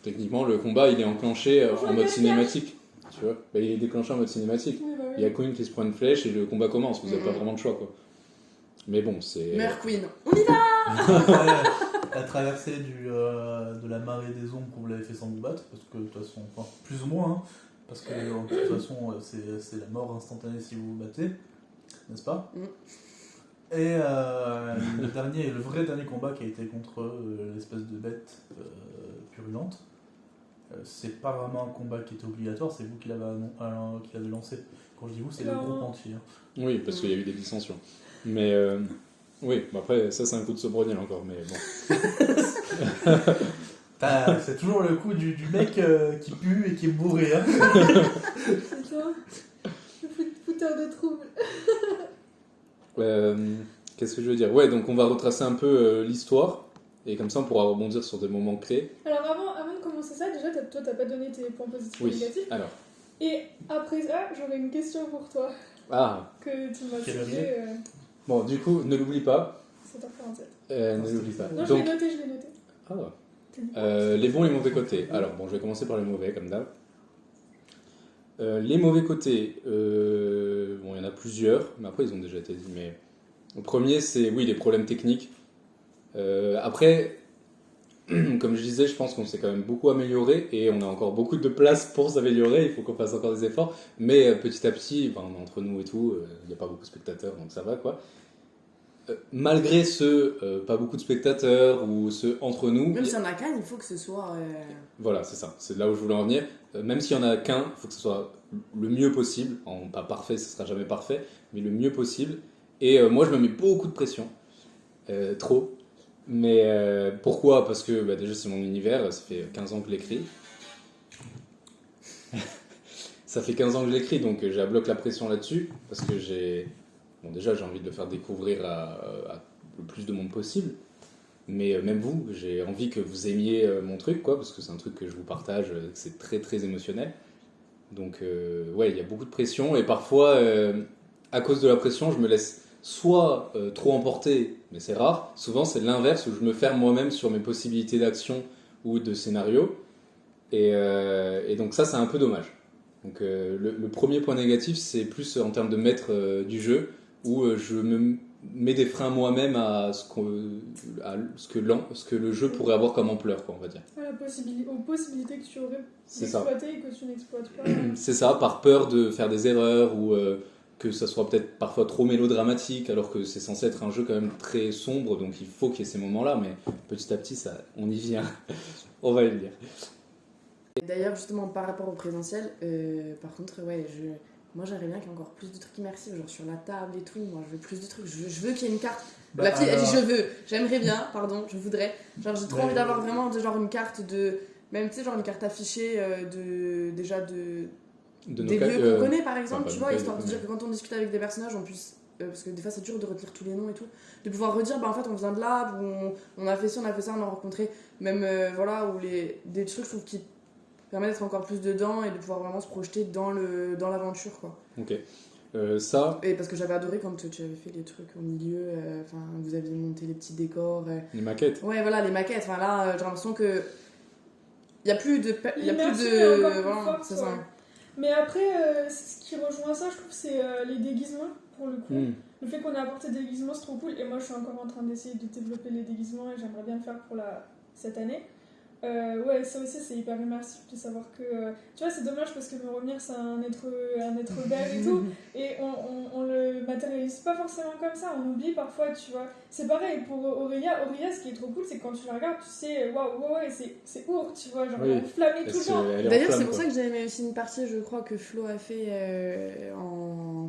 Techniquement, le combat, il est enclenché en mode cinématique. Tu vois, bah, il est déclenché en mode cinématique. Oui, bah oui. Il y a Queen qui se prend une flèche et le combat commence. Vous n'avez pas vraiment de choix, quoi. Mais bon, c'est. Mère Queen, on y va. Ouais, la traversée de la marée des ombres qu'on vous l'avait fait sans vous battre, parce que de toute façon, enfin, plus ou moins, hein, parce que de toute façon, c'est la mort instantanée si vous vous battez, n'est-ce pas? Et le vrai dernier combat qui a été contre l'espèce de bête purulente, c'est pas vraiment un combat qui était obligatoire, c'est vous qui l'avez lancé. Quand je dis vous, c'est le Non. groupe entier. Hein. Oui, parce qu'il y a eu des dissensions. Mais oui, bah après, ça, c'est un coup de sobreniel encore, mais bon. C'est toujours le coup du mec qui pue et qui est bourré. Hein. C'est toi, le fouteur de trouble. Qu'est-ce que je veux dire? Ouais, donc on va retracer un peu l'histoire, et comme ça, on pourra rebondir sur des moments clés. Alors avant de commencer ça, déjà, toi, t'as pas donné tes points positifs et Oui, négatifs. alors. Et après ça, j'aurais une question pour toi Ah, que tu m'as Quelle posée. bon, du coup, ne l'oublie pas. 7h47. Ne l'oublie pas. Non, Donc, je l'ai noté. ah, les bons et les mauvais côtés. Alors, bon, je vais commencer par les mauvais, comme d'hab. Les mauvais côtés, bon, il y en a plusieurs, mais après, ils ont déjà été dit. Mais le premier, c'est, oui, les problèmes techniques. Après, comme je disais, je pense qu'on s'est quand même beaucoup amélioré et on a encore beaucoup de place pour s'améliorer. Il faut qu'on fasse encore des efforts. Mais petit à petit, enfin, entre nous et tout, il n'y a pas beaucoup de spectateurs, donc ça va, quoi. Malgré pas beaucoup de spectateurs ou ceux entre nous. Même s'il y en a qu'un, il faut que ce soit. Voilà, c'est ça. C'est là où je voulais en venir. Même s'il y en a qu'un, il faut que ce soit le mieux possible. Pas parfait, ce sera jamais parfait, mais le mieux possible. Et moi, je me mets beaucoup de pression. Trop. Mais pourquoi? Parce que bah, déjà, c'est mon univers. Ça fait 15 ans que je l'écris. Ça fait 15 ans que je l'écris, donc j'ai à bloc la pression là-dessus. Parce que déjà, j'ai envie de le faire découvrir à le plus de monde possible. Mais même vous, j'ai envie que vous aimiez mon truc, quoi, parce que c'est un truc que je vous partage, que c'est très très émotionnel. Donc, ouais, il y a beaucoup de pression, et parfois, à cause de la pression, je me laisse soit trop emporter, mais c'est rare. Souvent, c'est l'inverse, où je me ferme moi-même sur mes possibilités d'action ou de scénario. Et donc, ça, c'est un peu dommage. Donc, le premier point négatif, c'est plus en termes de maître du jeu, où je me mets des freins moi-même à ce que le jeu pourrait avoir comme ampleur, quoi, on va dire. Aux possibilités que tu aurais C'est ça. d'exploiter et que tu n'exploites pas. C'est ça, par peur de faire des erreurs ou que ça soit peut-être parfois trop mélodramatique, alors que c'est censé être un jeu quand même très sombre, donc il faut qu'il y ait ces moments-là, mais petit à petit, on y vient. On va y venir. Et d'ailleurs, justement, par rapport au présentiel, par contre, ouais, moi j'aimerais bien qu'il y ait encore plus de trucs immersifs, genre sur la table et tout. Moi je veux plus de trucs, je veux qu'il y ait une carte. Bah, La fille, elle dit alors- je veux, j'aimerais bien, pardon, je voudrais. Genre j'ai trop Mais- envie d'avoir vraiment genre une carte de. Même tu sais, genre une carte affichée déjà de. De Des nos lieux cas- qu'on connaît par exemple, pas tu de vois, cas, histoire de mais- dire que quand on discute avec des personnages, on puisse. Parce que des fois c'est dur de retenir tous les noms et tout, de pouvoir redire, bah en fait on vient de là, ou on a fait ci, on a fait ça, on a rencontré, même voilà, ou des trucs je trouve qui permettent d'être encore plus dedans et de pouvoir vraiment se projeter dans l'aventure quoi. Ok. Ça, Et parce que j'avais adoré quand tu avais fait les trucs au milieu, enfin vous aviez monté les petits décors. les maquettes. Ouais voilà les maquettes, enfin là j'ai l'impression que il y a plus de L'immersion est encore plus voilà, forte, c'est ça. ouais. Mais après, ce qui rejoint ça, je trouve, c'est les déguisements, pour le coup. Hmm. Le fait qu'on ait apporté des déguisements, c'est trop cool. Et moi, je suis encore en train d'essayer de développer les déguisements et j'aimerais bien le faire pour cette année. Ouais, ça aussi, c'est hyper immersif de savoir que... tu vois, c'est dommage parce que Méromir, c'est un être vert et tout. Et on le matérialise pas forcément comme ça. On oublie parfois, tu vois. C'est pareil pour Aurélia. Aurélia, ce qui est trop cool, c'est que quand tu la regardes, tu sais, waouh, ouais, c'est ours, tu vois. Genre, Oui. elle est enflammée tout le temps. Elle est en D'ailleurs, flamme, c'est pour quoi. ça que j'ai aimé aussi une partie, je crois, que Flo a fait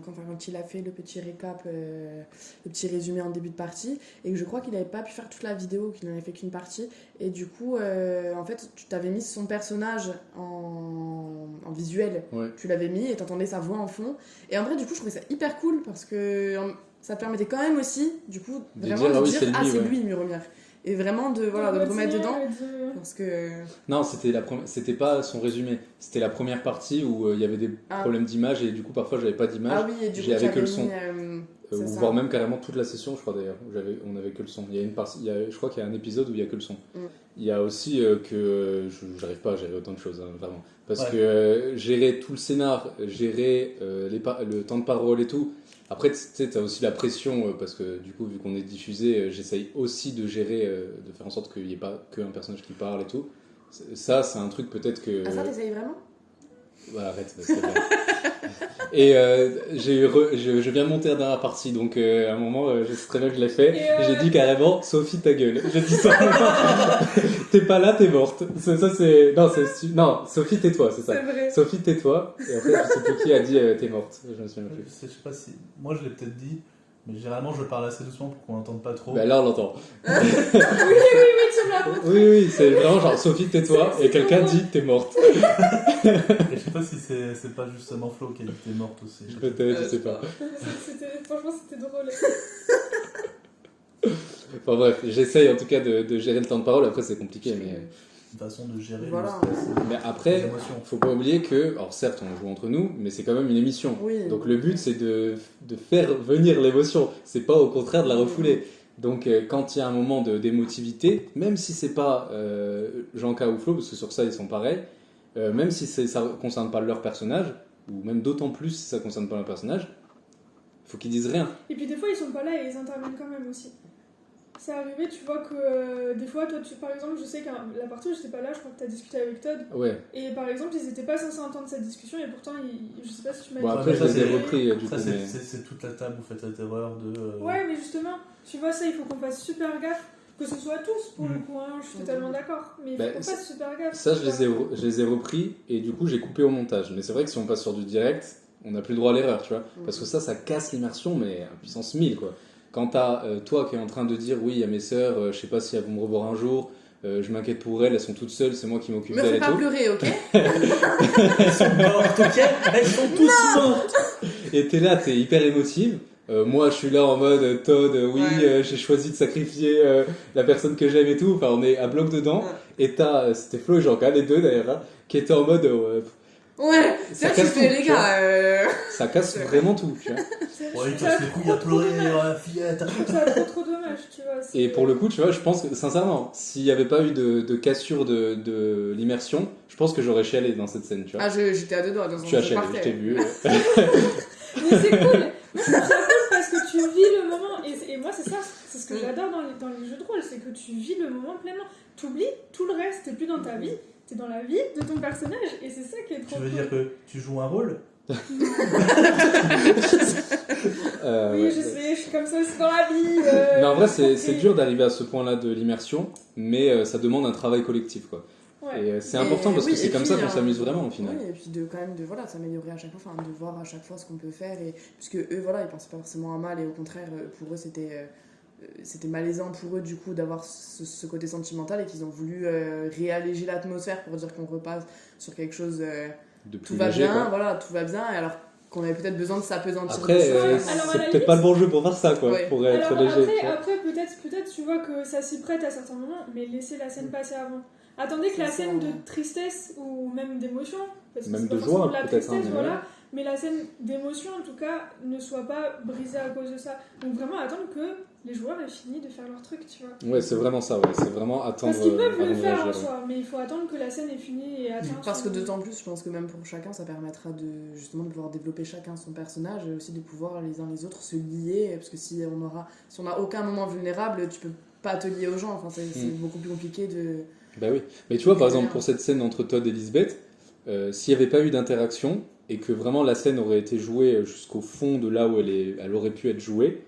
quand il a fait le petit récap, le petit résumé en début de partie, et que je crois qu'il n'avait pas pu faire toute la vidéo, qu'il n'en avait fait qu'une partie, et du coup, en fait, tu t'avais mis son personnage en visuel, Ouais. tu l'avais mis et t'entendais sa voix en fond, et en vrai, du coup, je trouvais ça hyper cool parce que ça permettait quand même aussi, du coup, De vraiment dire, de ah oui, dire, c'est lui, c'est ouais. lui, Muromir, et vraiment de le remettre dedans, parce que. Non, c'était pas son résumé. C'était la première partie où il y avait des Ah. problèmes d'image et du coup parfois j'avais pas d'image. Ah oui, et du coup, j'y avais tu que le avais son. mis, c'est Ou ça. voire même carrément toute la session, je crois d'ailleurs. On avait que le son. Il y a une partie, je crois qu'il y a un épisode où il y a que le son. Mm. Il y a aussi que j'arrive pas à gérer autant de choses, hein, vraiment. Parce Ouais. que gérer tout le scénar, gérer le temps de parole et tout. Après, tu sais, t'as aussi la pression parce que du coup, vu qu'on est diffusé, j'essaye aussi de gérer, de faire en sorte qu'il n'y ait pas qu'un personnage qui parle et tout. Ça, c'est un truc peut-être que. Ah, ça, t'essayes vraiment? Ouais, arrête, c'est bien. Et je viens de monter la dernière partie, donc à un moment, je sais très bien que je l'ai fait. Et, J'ai dit carrément, Sophie, ta gueule. J'ai dit ça. T'es pas là, t'es morte. Non, Sophie, tais-toi, c'est ça. C'est vrai. Sophie, tais-toi. Et après, je sais plus qui a dit t'es morte. Je me souviens plus. Je sais pas si. Moi, je l'ai peut-être dit, mais généralement, je parle assez doucement pour qu'on n'entende pas trop. Bah là, on l'entend. Oui, tu me l'as montré. Oui, c'est vraiment genre Sophie, tais-toi. Et quelqu'un dit t'es morte. Et je sais pas si c'est pas justement Flo qui a dit que t'es morte aussi. Peut-être, je sais pas. Franchement, c'était drôle. Enfin bref, j'essaye en tout cas de gérer le temps de parole. Après, c'est compliqué, mais. Une façon de gérer Voilà. le stress. Mais Les après, émotions. faut pas oublier que, alors certes, on joue entre nous, mais c'est quand même une émission. Oui. Donc le but, c'est de faire venir l'émotion. C'est pas au contraire de la refouler. Donc quand il y a un moment d'émotivité, même si c'est pas Jean-K ou Flo, parce que sur ça ils sont pareils, même si ça concerne pas leur personnage, ou même d'autant plus si ça concerne pas leur personnage, faut qu'ils disent rien. Et puis des fois, ils sont pas là et ils interviennent quand même aussi. C'est arrivé, tu vois, que des fois, toi, par exemple, je sais que la partie où j'étais pas là, je crois que tu as discuté avec Todd. Ouais. Et par exemple, ils étaient pas censés entendre cette discussion et pourtant, je sais pas si tu m'as Bon dit. après, mais je ça, les ai c'est- repris du Ça, coup. Mais... c'est toute la table, vous faites la terreur de. Ouais, mais justement, tu vois, ça, il faut qu'on fasse super gaffe. Que ce soit tous, pour le coup, hein, je suis totalement d'accord. Mais il faut Bah, qu'on fasse super gaffe. Ça, je les ai repris et du coup, j'ai coupé au montage. Mais c'est vrai que si on passe sur du direct, on n'a plus le droit à l'erreur, tu vois. Parce que ça casse l'immersion, mais à puissance 1000, quoi. Quand t'as toi qui es en train de dire, oui, il y a mes sœurs, je sais pas si elles vont me revoir un jour, je m'inquiète pour elles sont toutes seules, c'est moi qui m'occupe Me d'elles fais et pas tout. pleurer, ok? Elles sont mortes, ok? Elles sont toutes mortes! Et t'es là, t'es hyper émotive. Moi, je suis là en mode Todd, oui, Ouais. j'ai choisi de sacrifier la personne que j'aime et tout. Enfin, on est à bloc dedans. Ouais. Et t'as, c'était Flo et Jean-K, les deux d'ailleurs, hein, qui étaient en mode, Ouais, Ça c'est là que tu casse fais, tout, les tu vois. gars. ça casse vraiment tout, tu vois. Ouais, il casse les couilles à pleurer, la fillette. C'est trop dommage, tu vois. Et pour le coup, tu vois, je pense que, sincèrement, s'il n'y avait pas eu de cassure de l'immersion, je pense que j'aurais chialé dans cette scène, tu vois. Ah, j'étais à deux doigts dans un Tu as jeu chialé, par je t'ai terre. vu. Mais c'est cool. Moi, je trouve ça cool parce que tu vis le moment et moi, c'est ça, c'est ce que j'adore dans les jeux de rôle, c'est que tu vis le moment pleinement. T'oublies tout le reste, t'es plus dans ta vie, t'es dans la vie de ton personnage, et c'est ça qui est trop Tu veux cool. dire que tu joues un rôle? Oui, Ouais. je suis comme ça aussi dans la vie. Mais en vrai, c'est compris. dur d'arriver à ce point-là de l'immersion, mais ça demande un travail collectif, quoi. Ouais. Et c'est important parce que oui, c'est et comme puis, ça qu'on s'amuse vraiment au final. Oui, et puis de quand même de voilà, s'améliorer à chaque fois, enfin, de voir à chaque fois ce qu'on peut faire, et puisque eux voilà, ils pensaient pas forcément à mal, et au contraire pour eux c'était malaisant pour eux du coup d'avoir ce côté sentimental, et qu'ils ont voulu réalléger l'atmosphère pour dire qu'on repasse sur quelque chose De tout plus va léger, bien, quoi. voilà, tout va bien, alors qu'on avait peut-être besoin de s'apesantir. Après, des choses. alors, à c'est la peut-être limite- pas le bon jeu pour faire ça, quoi, Ouais. pour être Alors léger. tu vois. après peut-être tu vois que ça s'y prête à certains moments, mais laissez la scène passer avant. Attendez que C'est la ça, scène ouais. de tristesse ou même d'émotion, parce que Même c'est pas de forcément joie, de la peut-être, tristesse, hein, mais voilà, mais la scène d'émotion en tout cas ne soit pas brisée à cause de ça. Donc vraiment attendre que les joueurs aient fini de faire leur truc, tu vois. Ouais, c'est vraiment ça, ouais. C'est vraiment attendre Parce qu'ils peuvent avant le de faire en réagir. soi, mais il faut attendre que la scène ait fini et atteint Parce que son- d'autant plus, je pense que même pour chacun, ça permettra de justement de pouvoir développer chacun son personnage, et aussi de pouvoir les uns les autres se lier, parce que si on n'a aucun moment vulnérable, tu peux pas te lier aux gens, enfin c'est beaucoup plus compliqué de... Bah oui. Mais tu vois, par Ouais. exemple, pour cette scène entre Todd et Lisbeth, s'il n'y avait pas eu d'interaction et que vraiment la scène aurait été jouée jusqu'au fond de là où elle aurait pu être jouée,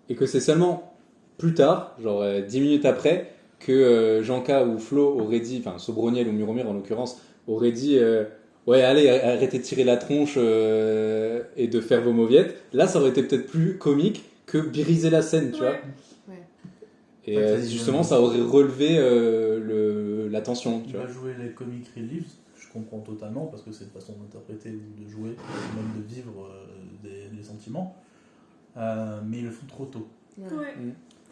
et que c'est seulement plus tard, genre 10 minutes après, que Janka ou Flo aurait dit, enfin Sobroniel ou Muromir en l'occurrence, aurait dit ouais, allez, arrêtez de tirer la tronche et de faire vos mauviettes, là ça aurait été peut-être plus comique que briser la scène, tu Ouais. vois. Ouais. Et Ouais, t'as dit, justement, ouais. ça aurait relevé la tension, tu Tu vois. vas jouer les comic reliefs, je comprends totalement, parce que c'est une façon d'interpréter ou de jouer, ou même de vivre des sentiments. Mais ils le font trop tôt. Ouais,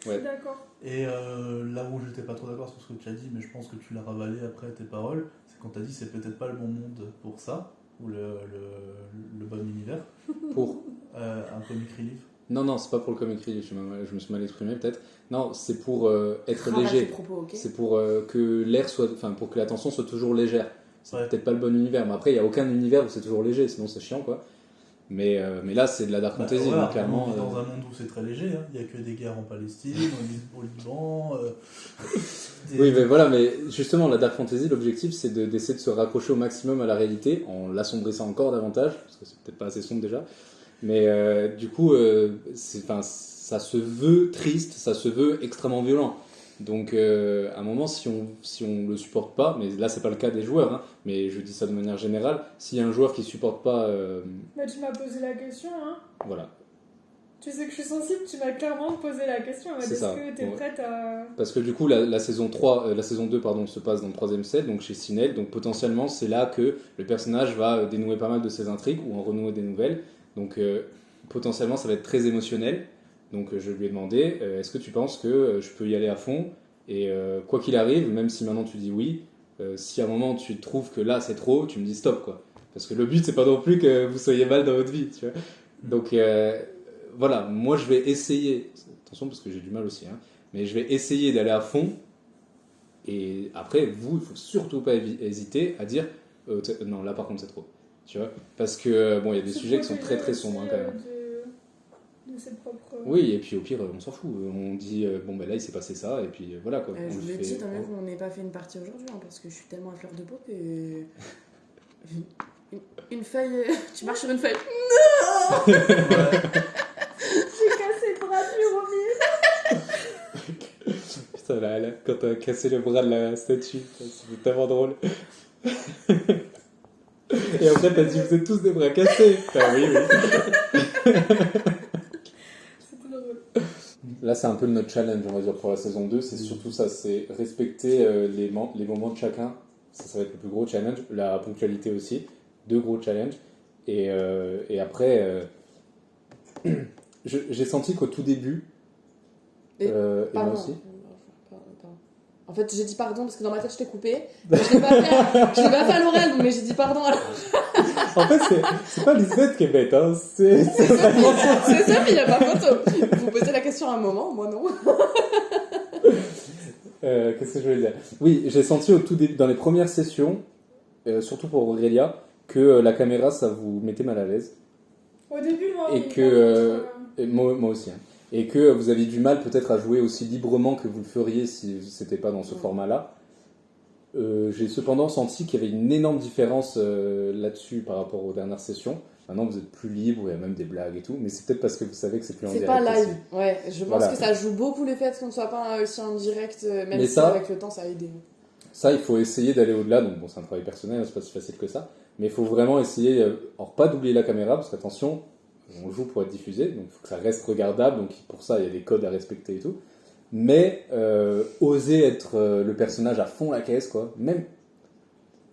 je Ouais. suis d'accord. Et là où j'étais pas trop d'accord sur ce que tu as dit, mais je pense que tu l'as ravalé après tes paroles, c'est quand tu as dit c'est peut-être pas le bon monde pour ça, ou le bon univers, Pour... un comic relief. Non, c'est pas pour le comic relief, je me suis mal exprimé peut-être. Non, c'est pour être Ravage léger. tes propos, ok. C'est pour que l'air soit, enfin pour que la tension soit toujours légère. C'est Ouais. peut-être pas le bon univers, mais après il y a aucun univers où c'est toujours léger, sinon c'est chiant quoi. Mais là c'est de la dark fantasy, voilà, donc clairement. on vit dans un monde où c'est très léger, hein. Il n'y a que des guerres en Palestine, au Liban. Oui, mais voilà, mais justement la dark fantasy, l'objectif c'est d'essayer de se raccrocher au maximum à la réalité en l'assombrissant encore davantage, parce que c'est peut-être pas assez sombre déjà. Mais du coup, ça se veut triste, ça se veut extrêmement violent. Donc à un moment, si on le supporte pas, mais là c'est pas le cas des joueurs, hein, mais je dis ça de manière générale, s'il y a un joueur qui supporte pas, Bah, tu m'as posé la question, hein. voilà. Tu sais que je suis sensible, tu m'as clairement posé la question. C'est Est-ce ça, que t'es ouais. prête à... Parce que du coup, la saison 3, la saison 2 pardon, se passe dans le 3e set, donc chez Sinel, donc potentiellement c'est là que le personnage va dénouer pas mal de ses intrigues ou en renouer des nouvelles. Donc potentiellement ça va être très émotionnel. Donc je lui ai demandé, est-ce que tu penses que je peux y aller à fond? Et quoi qu'il arrive, même si maintenant tu dis oui, si à un moment tu trouves que là c'est trop, tu me dis stop quoi. Parce que le but c'est pas non plus que vous soyez mal dans votre vie, tu vois. Donc voilà, moi je vais essayer, attention parce que j'ai du mal aussi, hein, mais je vais essayer d'aller à fond. Et après, vous, il faut surtout pas hésiter à dire non, là par contre c'est trop. Tu vois, parce que bon, il y a des se sujets qui sont très protéger très sombres hein, quand même. De ses propres... Oui, et puis au pire, on s'en fout. On dit bon, ben là il s'est passé ça, et puis voilà quoi. Je On vous le l'ai fait- dit, tant mieux qu'on n'ait pas fait une partie aujourd'hui, hein, parce que je suis tellement à fleur de peau que... Une feuille... Tu marches sur une feuille. J'ai cassé le bras de Muromir. Putain, là, quand t'as cassé le bras de la statue, c'était tellement drôle. Et après, t'as dit, vous êtes tous des bras cassés. Ah oui, oui. C'était drôle. Là, c'est un peu notre challenge, on va dire, pour la saison 2. C'est surtout ça, c'est respecter les moments de chacun. Ça va être le plus gros challenge. La ponctualité aussi. 2 gros challenges. Et après, j'ai senti qu'au tout début, et moi Pardon. aussi. Pardon. En fait, j'ai dit pardon parce que dans ma tête, je t'ai coupé. Mais je l'ai pas fait à l'oral, mais j'ai dit pardon alors. En fait, c'est pas Lisbeth qui est bête, hein. C'est vraiment ça. C'est ça, mais il n'y a pas photo. Vous posez la question à un moment, moi non. Qu'est-ce que je voulais dire? Oui, j'ai senti au tout début, dans les premières sessions, surtout pour Aurélia, que la caméra, ça vous mettait mal à l'aise. Au début, moi, Et oui, que, pas trop, Et moi aussi. Hein. et que vous aviez du mal peut-être à jouer aussi librement que vous le feriez si c'était pas dans ce format-là. J'ai cependant senti qu'il y avait une énorme différence là-dessus par rapport aux dernières sessions. Maintenant, vous êtes plus libre, il y a même des blagues et tout, mais c'est peut-être parce que vous savez que c'est plus en C'est direct. pas live, aussi. ouais. Je pense Voilà. que ça joue beaucoup le fait qu'on ne soit pas aussi en direct, même Mais si ça- avec le temps ça a aidé. Ça, il faut essayer d'aller au-delà. Donc, bon, c'est un travail personnel, c'est pas si facile que ça. Mais il faut vraiment essayer, alors pas d'oublier la caméra, parce qu'attention, on joue pour être diffusé, donc il faut que ça reste regardable. Donc, pour ça, il y a des codes à respecter et tout. Mais oser être le personnage à fond la caisse, quoi. Même,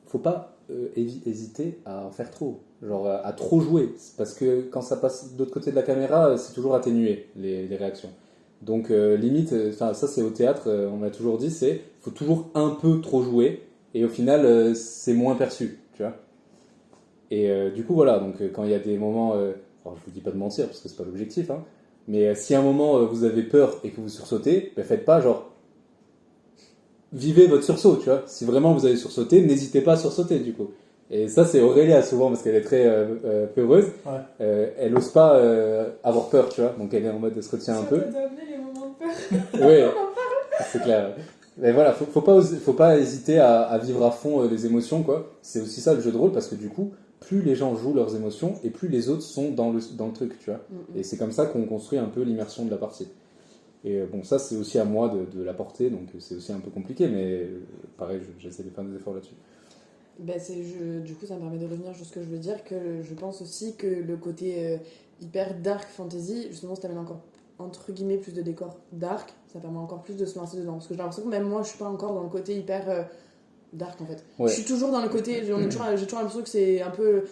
faut pas hésiter à en faire trop. Genre, à trop jouer. Parce que quand ça passe de l'autre côté de la caméra, c'est toujours atténué, les réactions. Donc limite, ça c'est au théâtre, on m'a toujours dit, c'est faut toujours un peu trop jouer et au final c'est moins perçu, tu vois. Et du coup voilà, donc quand il y a des moments, alors je vous dis pas de mentir parce que c'est pas l'objectif, hein, mais si à un moment vous avez peur et que vous sursautez, ben faites pas genre vivez votre sursaut, tu vois. Si vraiment vous avez sursauté, n'hésitez pas à sursauter du coup. Et ça c'est Aurélia souvent parce qu'elle est très peureuse, elle ose pas avoir peur, tu vois. Donc elle est en mode elle se retient un peu. Ça t'a amené les moments de peur. Oui, c'est clair. Mais voilà, faut pas hésiter à vivre à fond les émotions, quoi. C'est aussi ça le jeu de rôle, parce que du coup, plus les gens jouent leurs émotions, et plus les autres sont dans le truc, tu vois. Et c'est comme ça qu'on construit un peu l'immersion de la partie. Et bon, ça, c'est aussi à moi de l'apporter, donc c'est aussi un peu compliqué, mais pareil, j'essaie de faire des efforts là-dessus. Ben du coup, ça me permet de revenir sur ce que je veux dire, que je pense aussi que le côté hyper dark fantasy, justement, ça t'amène encore, entre guillemets, plus de décors dark, ça permet encore plus de se lancer dedans. Parce que j'ai l'impression que même moi, je suis pas encore dans le côté hyper dark, en fait. Ouais. Je suis toujours dans le côté, j'ai toujours l'impression que c'est un peu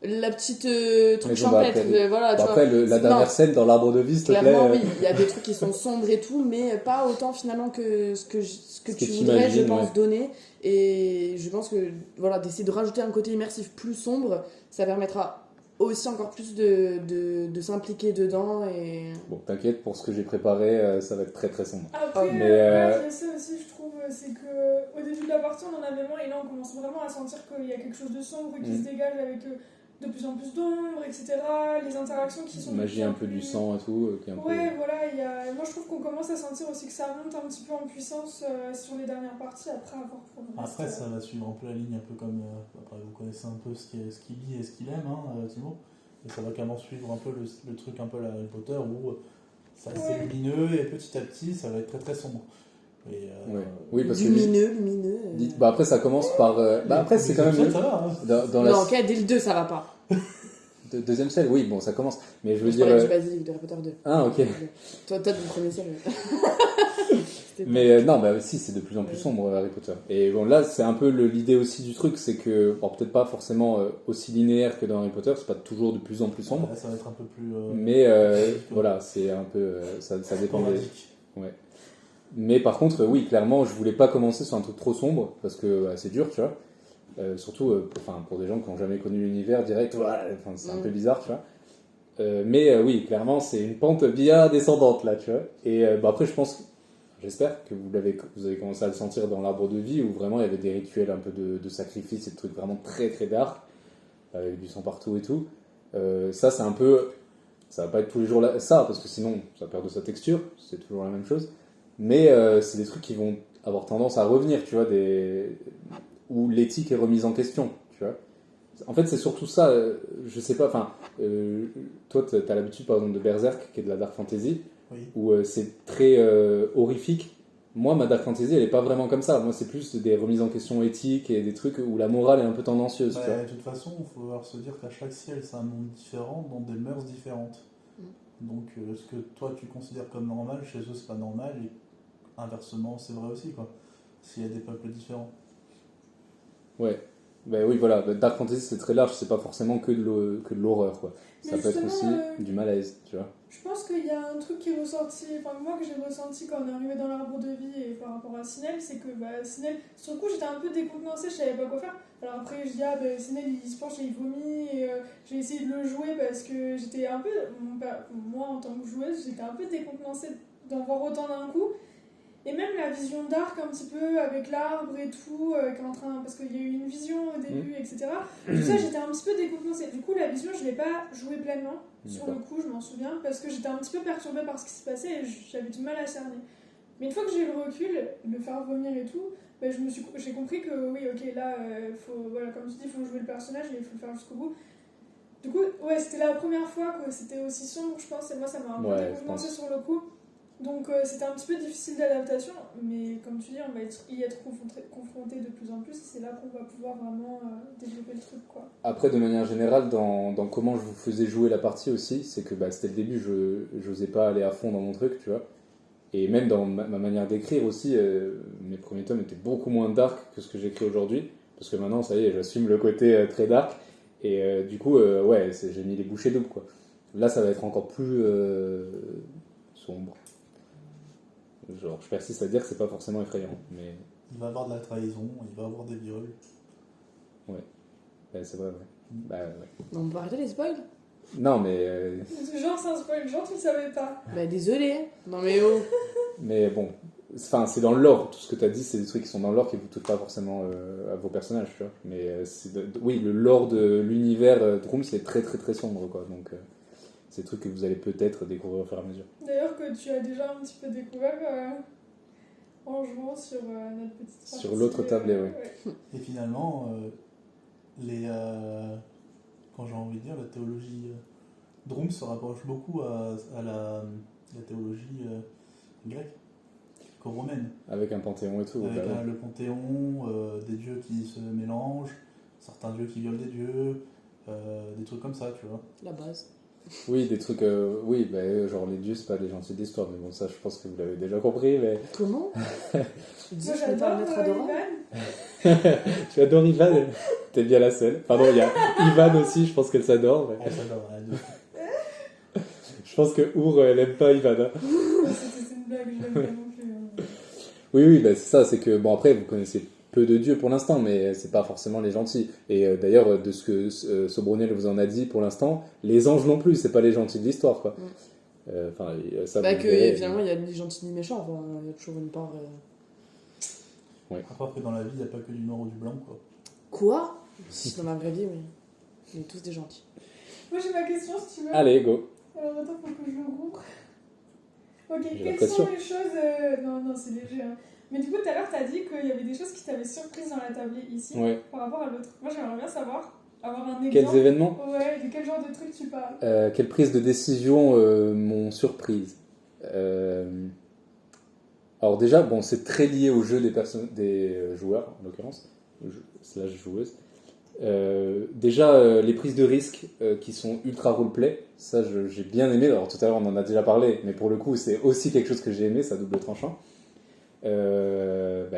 la petite truc Maison champêtre, d'Appel. voilà, tu Après, vois. la dernière scène dans l'arbre de vie, s'il te plaît. Clairement, oui, il y a des trucs qui sont sombres et tout, mais pas autant finalement que ce que tu voudrais, je t'imagines, pense, ouais. donner. Et je pense que voilà, d'essayer de rajouter un côté immersif plus sombre, ça permettra aussi encore plus de s'impliquer dedans. Et Bon, t'inquiète, pour ce que j'ai préparé, ça va être très très sombre. Après, Mais, ouais, il y a ça aussi, je trouve, c'est que au début de la partie, on en avait moins, et là, on commence vraiment à sentir qu'il y a quelque chose de sombre qui se dégage avec de plus en plus d'ombre, etc. Les interactions qui sont. Magie un peu du sang et tout, qui est un Ouais, voilà, moi je trouve qu'on commence à sentir aussi que ça monte un petit peu en puissance sur les dernières parties après avoir pour le reste. Après, ça va suivre un peu la ligne, un peu comme. Après, vous connaissez un peu ce qu'il lit et ce qu'il aime, hein, Thibaut. Et ça va quand même suivre un peu le truc un peu la Harry Potter où ça c'est lumineux et petit à petit ça va être très très sombre. Et, Ouais. Oui, parce que lumineux. bah après ça commence par après c'est quand même ça va, hein. dans la Non, ok, dès le 2, ça va pas. deuxième scène, oui, bon ça commence, mais je veux Je dire parlais du Basilic de Harry Potter 2. ah ok, Toi, du premier ciel. mais non bah si c'est de plus en plus sombre Harry Potter. Et bon là c'est un peu l'idée aussi du truc, c'est que bon, peut-être pas forcément aussi linéaire que dans Harry Potter, c'est pas toujours de plus en plus sombre, Là, ça va être un peu plus. mais voilà c'est un peu ça dépend des... sporadique. Ouais. Mais par contre, oui, clairement, je voulais pas commencer sur un truc trop sombre parce que c'est dur, tu vois. Surtout, pour des gens qui n'ont jamais connu l'univers direct, c'est un peu bizarre, tu vois. Mais oui, clairement, c'est une pente bien descendante là, tu vois. Et après, j'espère que vous avez commencé à le sentir dans l'arbre de vie où vraiment il y avait des rituels un peu de sacrifice et de trucs vraiment très très dark avec du sang partout et tout. Ça, c'est un peu, ça va pas être tous les jours là, ça parce que sinon ça perd de sa texture, c'est toujours la même chose. Mais c'est des trucs qui vont avoir tendance à revenir, tu vois, où l'éthique est remise en question, tu vois. En fait, c'est surtout ça, je sais pas, toi, t'as l'habitude, par exemple, de Berserk, qui est de la dark fantasy, Oui. où c'est très horrifique. Moi, ma dark fantasy, elle est pas vraiment comme ça. Moi, c'est plus des remises en question éthiques et des trucs où la morale est un peu tendancieuse, tu vois. De toute façon, il faut se dire qu'à chaque ciel, c'est un monde différent, dans des mœurs différentes. Donc, ce que toi, tu considères comme normal, chez eux, c'est pas normal, et inversement, c'est vrai aussi, quoi. S'il y a des peuples différents. Ouais. Ben oui, voilà. Dark fantasy, c'est très large. C'est pas forcément que de l'horreur, quoi. Ça Mais peut être aussi justement, du malaise, tu vois. Je pense qu'il y a un truc qui est ressorti, moi que j'ai ressenti quand on est arrivé dans l'arbre de vie et par rapport à Sinel, c'est que Sinel, sur le coup j'étais un peu décontenancée, je savais pas quoi faire. Alors après je dis Sinel il se penche et il vomit et j'ai essayé de le jouer parce que j'étais un peu, moi en tant que joueuse, j'étais un peu décontenancée d'en voir autant d'un coup. Et même la vision d'arc un petit peu avec l'arbre et tout, qui est en train, parce qu'il y a eu une vision au début, etc. Tout ça, j'étais un petit peu décontenancée. Du coup, la vision, je l'ai pas jouée pleinement. Sur le coup, je m'en souviens, parce que j'étais un petit peu perturbée par ce qui se passait et j'avais du mal à cerner. Mais une fois que j'ai eu le recul, le faire vomir et tout, bah, j'ai compris que oui, ok, là, voilà, comme tu dis, il faut jouer le personnage et il faut le faire jusqu'au bout. Du coup, ouais, c'était la première fois que c'était aussi sombre, je pense, et moi, ça m'a un peu décontenancée sur le coup. Donc c'était un petit peu difficile d'adaptation, mais comme tu dis, on va y être confronté de plus en plus, et c'est là qu'on va pouvoir vraiment développer le truc, quoi. Après, de manière générale, dans comment je vous faisais jouer la partie aussi, c'est que c'était le début, je n'osais pas aller à fond dans mon truc, tu vois. Et même dans ma manière d'écrire aussi, mes premiers tomes étaient beaucoup moins dark que ce que j'écris aujourd'hui, parce que maintenant, ça y est, j'assume le côté très dark, et du coup, ouais, j'ai mis les bouchées doubles, quoi. Là, ça va être encore plus sombre. Genre, je persiste à dire que c'est pas forcément effrayant, mais... Il va y avoir de la trahison, il va y avoir des viols. Ouais, c'est vrai, ouais. Bah, ouais. Non, on peut arrêter les spoils. Non, mais... Genre, c'est un spoil, genre, tu le savais pas. Bah désolé. Non mais oh. Mais bon, enfin, c'est dans le lore. Tout ce que tu as dit, c'est des trucs qui sont dans le lore qui ne vous touchent pas forcément à vos personnages, tu vois. Mais oui, le lore de l'univers Droom, c'est très très très sombre, quoi. Donc, c'est des trucs que vous allez peut-être découvrir au fur et à mesure. D'ailleurs, que tu as déjà un petit peu découvert en jouant sur notre petite partie. Sur l'autre tablé, ouais. Et finalement, quand j'ai envie de dire, la théologie Droom se rapproche beaucoup à la théologie grecque, romaine. Avec un panthéon et tout. Avec bah, ouais. le panthéon, des dieux qui se mélangent, certains dieux qui violent des dieux, des trucs comme ça, tu vois. La base. Oui, des trucs... oui, genre les dieux, c'est pas des gentils d'histoire, mais bon, ça, je pense que vous l'avez déjà compris, mais... Comment? Tu dis Moi, que je peux pas le mettre adorable. Ivan. Tu adores Ivan? T'es bien la seule. Pardon, il y a Ivan aussi, je pense qu'elle s'adore. Mais... Ah, j'adore, ouais, Je pense que Our, elle aime pas Ivan. Hein. C'est une blague, je l'aime pas non plus. Oui, c'est ça, c'est que, bon, après, vous connaissez peu de dieux pour l'instant, mais c'est pas forcément les gentils. Et d'ailleurs, de ce que Sobroniel vous en a dit pour l'instant, les anges non plus, c'est pas les gentils de l'histoire, quoi. Enfin, ça, Bah vous que verrez. finalement il y a ni gentil ni méchant, enfin, il y a toujours une part... À part que dans la vie, il n'y a pas que du noir ou du blanc, quoi. Quoi? Si, dans la vraie vie, oui. On est tous des gentils. Moi, j'ai ma question, si tu veux. Allez, go. Alors, attends, faut que je le rouvre. Ok, J'ai la quelles sont pression. les choses... Non, c'est léger, hein. Mais du coup, tout à l'heure, t'as dit qu'il y avait des choses qui t'avaient surprise dans la tablée ici, Ouais. par rapport à l'autre. Moi, j'aimerais bien savoir, avoir un Quels exemple. événements? Ouais, de quel genre de truc tu parles. Quelles prises de décision m'ont surprise? Alors déjà, bon, c'est très lié au jeu des joueurs, en l'occurrence, slash joueuses. Déjà, les prises de risque qui sont ultra roleplay, ça j'ai bien aimé. Alors tout à l'heure on en a déjà parlé, mais pour le coup c'est aussi quelque chose que j'ai aimé, ça double tranchant.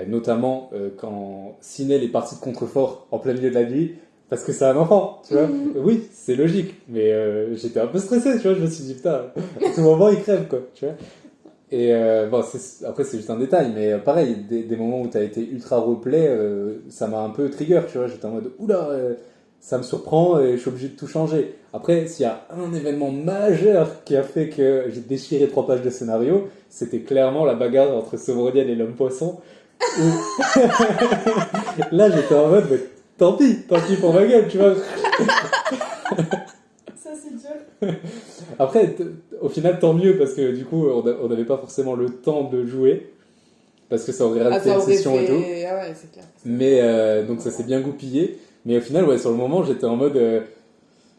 Notamment quand Sinel est parti de contrefort en plein milieu de la nuit, parce que c'est un enfant, tu vois. Oui, c'est logique, mais j'étais un peu stressé, tu vois. Je me suis dit putain, à tout moment il crève, quoi, tu vois. Et après c'est juste un détail, mais pareil, des moments où tu as été ultra roleplay, ça m'a un peu trigger, tu vois. J'étais en mode oula, ça me surprend et je suis obligé de tout changer. Après, s'il y a un événement majeur qui a fait que j'ai déchiré 3 pages de scénario, c'était clairement la bagarre entre Sobroniel et l'homme poisson. Là j'étais en mode, mais tant pis pour ma gueule, tu vois. Ça, c'est dur. Après, au final, tant mieux, parce que du coup, on n'avait pas forcément le temps de jouer, parce que ça aurait raté ça une aurait session et tout. Ah ouais, c'est clair. Mais donc ça s'est bien goupillé. Mais au final, ouais, sur le moment, j'étais en mode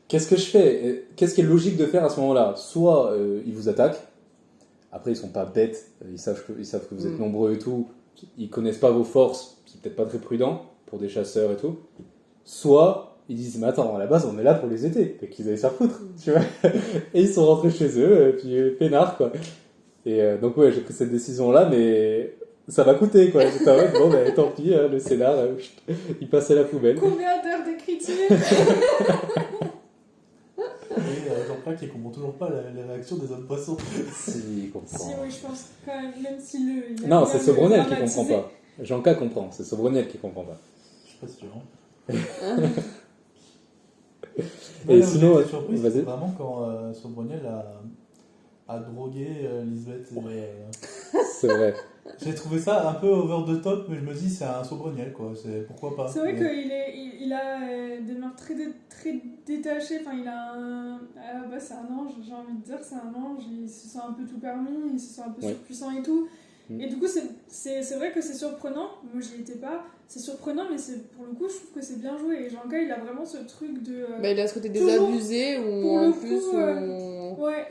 qu'est-ce que je fais? Qu'est-ce qui est logique de faire à ce moment-là? Soit ils vous attaquent, après ils sont pas bêtes, ils savent que vous êtes nombreux et tout, ils connaissent pas vos forces, c'est peut-être pas très prudent pour des chasseurs et tout. Soit ils disent, mais attends, à la base on est là pour les aider, et qu'ils allaient se faire foutre, tu vois. Et ils sont rentrés chez eux, et puis peinard, quoi. Et donc ouais, j'ai pris cette décision-là, mais ça m'a coûté, quoi. J'étais en mode, bon, bah, tant pis, le scénar, il passe à la poubelle. Combien d'heures d'écriture? Et Jean-Pierre qui comprend toujours pas la réaction des hommes poissons. Si, il comprend. Si, oui, je pense quand même si il a Non, bien c'est Sobroniel qui dramatisé. comprend pas. Jean-K comprend, c'est Sobroniel qui comprend pas. Je suis pas sûr. Et Là où sinon, j'ai été surpris, vas-y. c'est vraiment quand Sobroniel a drogué Lisbeth. C'est vrai. J'ai trouvé ça un peu over the top, mais je me dis c'est un Sobroniel quoi, pourquoi pas. C'est vrai Mais- qu'il a des mains très détachées. Enfin, il a un. Ah, bah, c'est un ange, j'ai envie de dire, c'est un ange. Il se sent un peu tout permis, il se sent un peu Oui. surpuissant et tout. Mm. Et du coup, c'est vrai que c'est surprenant. Moi, j'y étais pas. C'est surprenant, mais pour le coup, je trouve que c'est bien joué. Et Jean-K, il a vraiment ce truc de. Bah, il a ce côté Toujours, désabusé où pour en le plus coup, Ouais,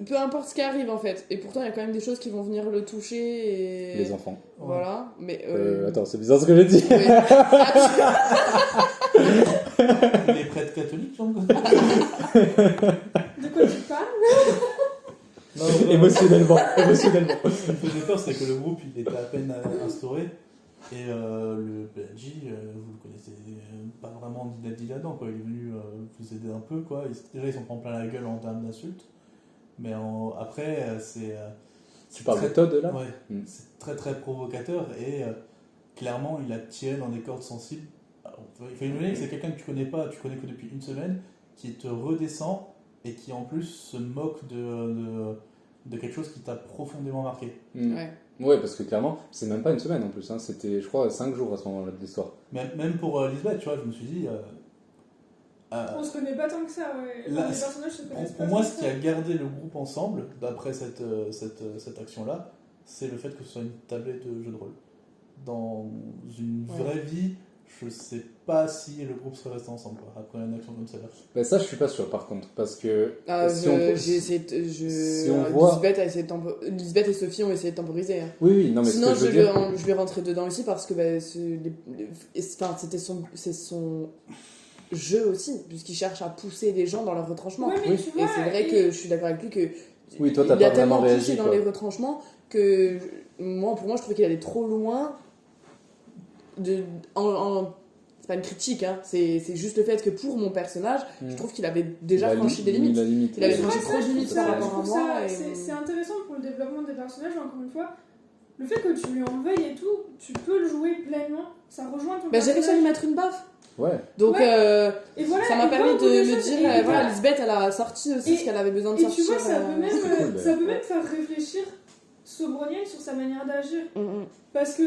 peu importe ce qui arrive en fait. Et pourtant il y a quand même des choses qui vont venir le toucher et Les enfants. voilà. Mais Attends, c'est bizarre ce que j'ai dit. oui. Il est prêtre catholique, Jean. de quoi tu parles? Non, non, émotionnellement. Ce qui me faisait peur, c'est que le groupe il était à peine instauré. Et le PNJ, vous le connaissez pas vraiment dit là-dedans, quoi. Il est venu vous aider un peu, quoi. Déjà, ils sont prend plein la gueule en termes d'insultes. Mais après, Tu parles de Todd là? Ouais, Mm. c'est très très provocateur et clairement, il a tiré dans des cordes sensibles. Alors, il faut imaginer que c'est quelqu'un que tu connais pas, tu connais que depuis une semaine, qui te redescend et qui en plus se moque de quelque chose qui t'a profondément marqué. Ouais. Ouais, parce que clairement, c'est même pas une semaine en plus. Hein. C'était, je crois, 5 jours à ce moment-là de l'histoire. Même pour Lisbeth, tu vois, je me suis dit. On se connaît pas tant que ça, ouais. Là, Enfin, les personnages se connaissent Pour pas moi, tant ce que qui ça. a gardé le groupe ensemble, d'après cette action-là, c'est le fait que ce soit une tablette de jeu de rôle. Dans une Ouais. vraie vie, je sais pas si le groupe serait resté ensemble quoi, après une action comme celle-là. Mais ça, je suis pas sûr par contre. Parce que si on- J'ai essayé si on voit- Lisbeth a essayé de Lisbeth et Sophie ont essayé de temporiser. Hein. Oui, oui, non, mais Sinon, ce que je veux dire. je vais rentrer dedans aussi parce que bah, c'est son jeu aussi, puisqu'il cherche à pousser les gens dans leur retranchement. Ouais, mais Oui. tu Et vois, c'est vrai que je suis d'accord avec lui que Oui, toi, t'as il a pas tellement vraiment poussé réagi. dans Quoi. les retranchements que pour moi, je trouvais qu'il allait trop loin. C'est pas une critique, hein, c'est juste le fait que pour mon personnage, je trouve qu'il avait déjà franchi des limites. La limite. Il avait Ouais, franchi ça, trop de je limites trouve par ça- rapport à je trouve moi. ça- Et... C'est intéressant pour le développement des personnages, encore une fois. Le fait que tu lui en veuilles et tout, tu peux le jouer pleinement. Ça rejoint ton Bah, j'ai réussi à lui personnage. mettre une baffe. Ouais. Donc Ouais. Et voilà, ça m'a il permis voit beaucoup de me choses, dire, et voilà, Lisbeth, elle a sorti aussi Et- ce qu'elle avait besoin de Et sortir. tu vois, ça peut même, c'est cool, ça peut même faire réfléchir Sobroniel sur sa manière d'agir. Parce que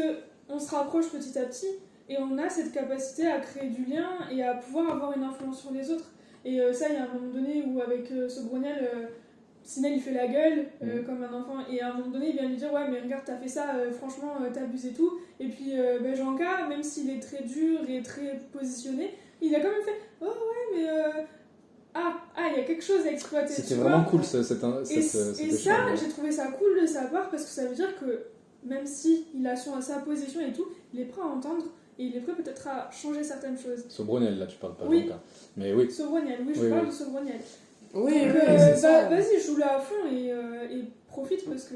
on se rapproche petit à petit et on a cette capacité à créer du lien et à pouvoir avoir une influence sur les autres. Et ça, il y a un moment donné où avec Sobroniel, Sinel il fait la gueule comme un enfant et à un moment donné il vient lui dire ouais mais regarde t'as fait ça, franchement t'abuses et tout. Et puis Jean-K, même s'il est très dur et très positionné, il a quand même fait oh ouais mais il y a quelque chose à exploiter. C'était tu vraiment vois. cool cet Et échange. ça, j'ai trouvé ça cool de sa part parce que ça veut dire que même si il a sa position et tout, il est prêt à entendre et il est prêt peut-être à changer certaines choses. Sobroniel, là, tu parles pas. Oui. Donc, hein. Mais oui. Sobroniel, oui, je Oui, parle oui. de Sobroniel. Oui, Donc, oui, c'est ça. vas-y, joue-la à fond et profite parce que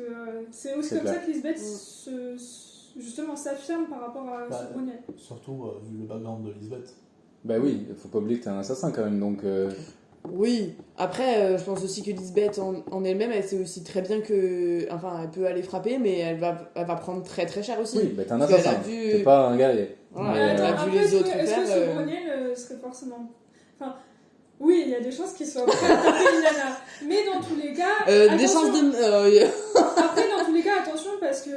c'est aussi C'est comme clair. ça que Lisbeth justement s'affirme par rapport à Bah, Sobroniel. Surtout vu le background de Lisbeth. Bah oui, faut pas oublier que t'es un assassin quand même. Donc. Oui, après, je pense aussi que Lisbeth en elle-même, elle sait aussi très bien que. Enfin, elle peut aller frapper, mais elle va prendre très très cher aussi. Oui, bah t'es un Parce qu'elle assassin. a vu- T'es pas un guerrier. Voilà, Mais, elle a Attends, vu après, les est-ce autres que faire. Sobroniel serait forcément. Enfin, oui, il y a des chances qu'il soit prêt à taper une nana. Mais dans tous les cas. Des attention. chances de. Après, dans tous les cas, attention parce que,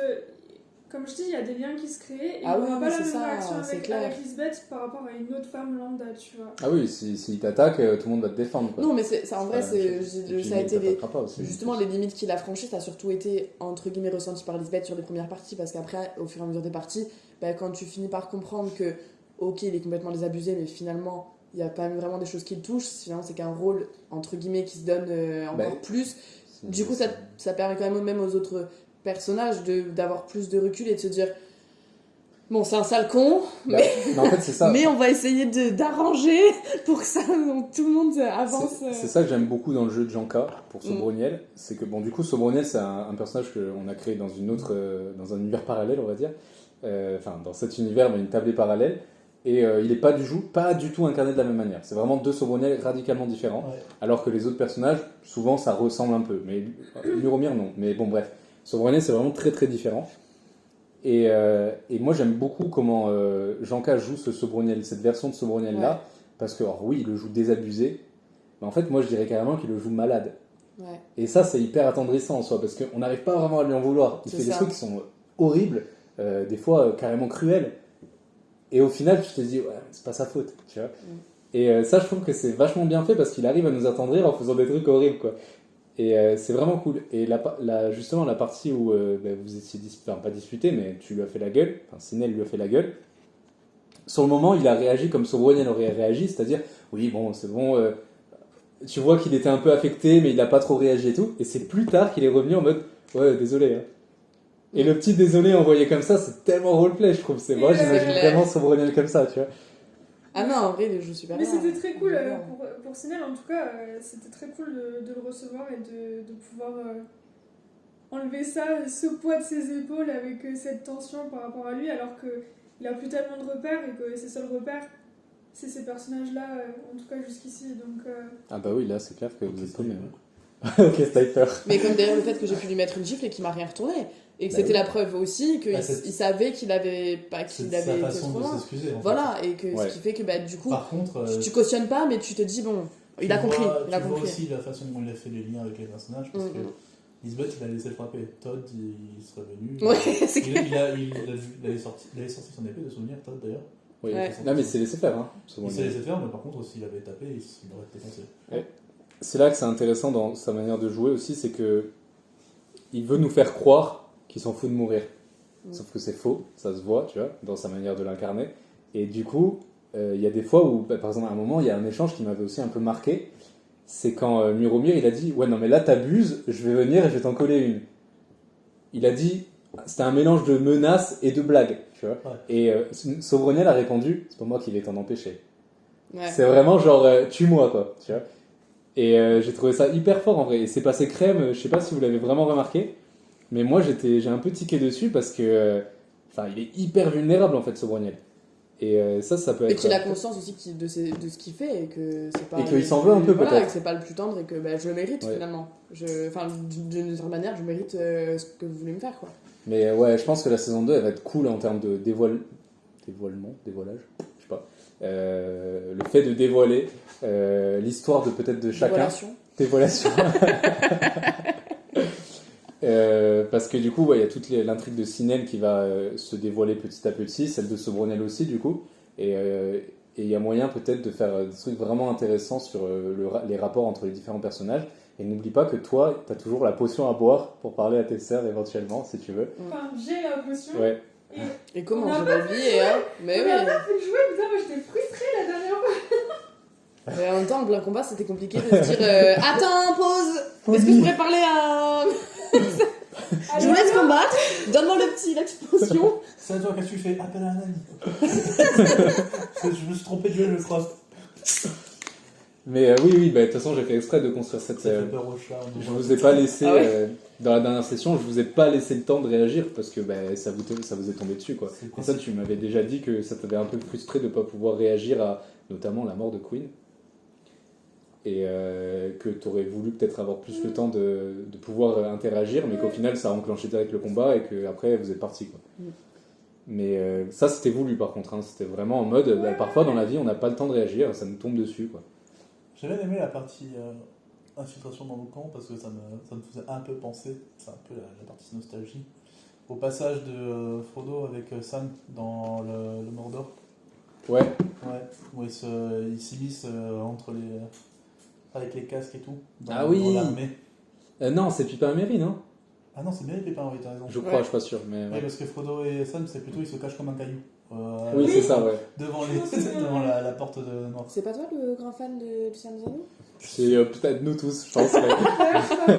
comme je dis, il y a des liens qui se créent et Ah on oui, n'aura oui, pas la c'est même ça, réaction c'est avec, clair. avec Lisbeth par rapport à une autre femme lambda, tu vois. Ah oui, s'il t'attaque, tout le monde va te défendre. Quoi. Non, mais ça, en vrai, C'est pas la même chose. Et puis, ça a il été t'attaquera pas aussi. justement les limites qu'il a franchies, ça a surtout été entre guillemets ressenti par Lisbeth sur les premières parties, parce qu'après, au fur et à mesure des parties, quand tu finis par comprendre que, ok, il est complètement désabusé, mais finalement, il y a quand même vraiment des choses qui le touchent, finalement, c'est qu'un rôle entre guillemets qui se donne encore plus. Du coup, ça permet quand même aux autres personnages d'avoir plus de recul et de se dire bon, c'est un sale con, Bah, mais en fait, c'est ça. mais on va essayer d'arranger pour que ça, tout le monde avance. C'est ça que j'aime beaucoup dans le jeu de Jean-K pour Sobroniel. C'est que, bon, du coup, Sobroniel, c'est un personnage qu'on a créé dans dans un univers parallèle, on va dire. Enfin, dans cet univers, mais une tablée parallèle. Et il n'est pas du tout incarné de la même manière. C'est vraiment deux Sobroniel radicalement différents. Ouais. Alors que les autres personnages, souvent, ça ressemble un peu. Mais Muromir, non. Mais bon, bref. Sobroniel, c'est vraiment très très différent. Et moi, j'aime beaucoup comment Jean-K joue ce Sobroniel, cette version de Sobroniel-là. Ouais. Parce que, alors, oui, il le joue désabusé. Mais en fait, moi, je dirais carrément qu'il le joue malade. Ouais. Et ça, c'est hyper attendrissant en soi. Parce qu'on n'arrive pas vraiment à lui en vouloir. Il C'est fait des ça. trucs qui sont horribles, des fois carrément cruels. Et au final, tu te dis, ouais, c'est pas sa faute, tu vois. Et ça, je trouve que c'est vachement bien fait parce qu'il arrive à nous attendrir en faisant des trucs horribles, quoi. Et c'est vraiment cool. Et justement, la partie où vous étiez pas disputé, mais tu lui as fait la gueule, enfin, Sinel lui a fait la gueule. Sur le moment, il a réagi comme Sobroniel aurait réagi, c'est-à-dire, oui, bon, c'est bon, tu vois qu'il était un peu affecté, mais il n'a pas trop réagi et tout. Et c'est plus tard qu'il est revenu en mode, ouais, désolé. Hein. Et le petit désolé envoyé comme ça, c'est tellement roleplay, je trouve. C'est moi, j'imagine vraiment Sobroniel comme ça, tu vois. Ah non, en vrai, je suis super Mais bien. c'était très cool pour Sinel, en tout cas, c'était très cool de le recevoir et de pouvoir enlever ça, ce poids de ses épaules avec cette tension par rapport à lui, alors qu'il a plus tellement de repères et que ses seuls repères, c'est ces personnages-là, en tout cas jusqu'ici. Donc, Ah bah oui, là, c'est clair que vous êtes paumé. Sniper. Ok, Sniper. Mais comme derrière le fait que j'ai pu lui mettre une gifle et qu'il m'a rien retourné. Et que c'était la preuve aussi qu'il il savait qu'il avait pas qu'il C'est avait sa été façon trop de loin. s'excuser. En Voilà, et que Ouais. ce qui fait que du coup, Par contre, tu cautionnes pas, mais tu te dis bon, il a compris, il a Tu vois compris. aussi la façon dont il a fait les liens avec les personnages, parce que Lisbeth, il a laissé le frapper. Todd, il serait venu. Ouais, c'est clair. Il avait sorti son épée de souvenir, Todd d'ailleurs. Oui. Ouais. Non, mais c'est laissé faire. Hein, Il s'est laissé faire, mais par contre, s'il avait tapé, il aurait été défoncé. C'est là que c'est intéressant dans sa manière de jouer aussi, c'est que il veut nous faire croire qu'il s'en fout de mourir. Sauf que c'est faux, ça se voit, tu vois, dans sa manière de l'incarner. Et du coup, il y a des fois où, par exemple, à un moment, il y a un échange qui m'avait aussi un peu marqué. C'est quand Muromir, il a dit « Ouais, non, mais là, t'abuses, je vais venir et je vais t'en coller une. » Il a dit, c'était un mélange de menaces et de blagues, tu vois. Ouais. Et Sobroniel a répondu « C'est pas moi qui vais t'en empêcher. » Ouais. C'est vraiment genre tue-moi, quoi, tu vois. Et j'ai trouvé ça hyper fort en vrai. Et c'est passé crème, je sais pas si vous l'avez vraiment remarqué, mais moi j'ai un peu tiqué dessus parce que il est hyper vulnérable en fait, Sobroniel. Et ça peut être. Et qu'il a conscience aussi de ce qu'il fait et que c'est pas. Et qu'il s'en veut un peu, voilà, peut-être. et que c'est pas le plus tendre et que je le mérite Ouais. finalement. D'une certaine manière, je mérite ce que vous voulez me faire quoi. Mais ouais, je pense que la saison 2 elle va être cool en termes de dévoilage, je sais pas. Le fait de dévoiler l'histoire de peut-être de chacun. Relation. Dévoilation. Parce que du coup, il y a toute l'intrigue de Sinel qui va se dévoiler petit à petit, celle de Sobronel aussi, du coup. Et il y a moyen peut-être de faire des trucs vraiment intéressants sur les rapports entre les différents personnages. Et n'oublie pas que toi, tu as toujours la potion à boire pour parler à tes sœurs éventuellement, si tu veux. enfin, j'ai la potion. Ouais. Et comment On a j'ai pas la vie mais On oui. a pas pu le jouer, putain, moi j'étais frustrée la dernière fois. Mais en même temps, en plein combat, c'était compliqué de se dire attends, pause. Est-ce que je pourrais parler à je vous laisse combattre. Donne-moi la petite potion. C'est à toi, qu'est-ce que tu fais? Appelle un ami. Je me suis trompé de jouer, je crois. Mais oui, de toute façon, j'ai fait exprès de construire cette. Ça fait peur au chat. Je vous ai pas laissé, Ah ouais dans la dernière session, je vous ai pas laissé le temps de réagir parce que ça vous est tombé dessus, quoi. C'est Et ça, tu m'avais déjà dit que ça t'avait un peu frustré de pas pouvoir réagir à notamment la mort de Queen. Et que tu aurais voulu peut-être avoir plus le temps de pouvoir interagir, mais qu'au final, ça a enclenché direct le combat et qu'après, vous êtes partis, quoi. Mais ça, c'était voulu, par contre. Hein. C'était vraiment en mode, parfois, dans la vie, on n'a pas le temps de réagir, ça nous tombe dessus, quoi. J'ai bien aimé la partie infiltration dans le camp parce que ça me faisait un peu penser, c'est un peu la partie nostalgie, au passage de Frodo avec Sam dans le Mordor. Ouais. Ouais, où ils s'immiscent avec les casques et tout dans l'armée. Non, c'est Pipin et Merry, non? Ah non, c'est bien les pépins, oui, t'as raison. Je crois, je suis pas sûr. Mais Oui, ouais. parce que Frodo et Sam, c'est plutôt ils se cachent comme un caillou. Oui, c'est ça, ouais. Devant la porte de Nord. C'est pas toi le grand fan de Lucien des Anneaux? C'est peut-être nous tous, je pense. mais-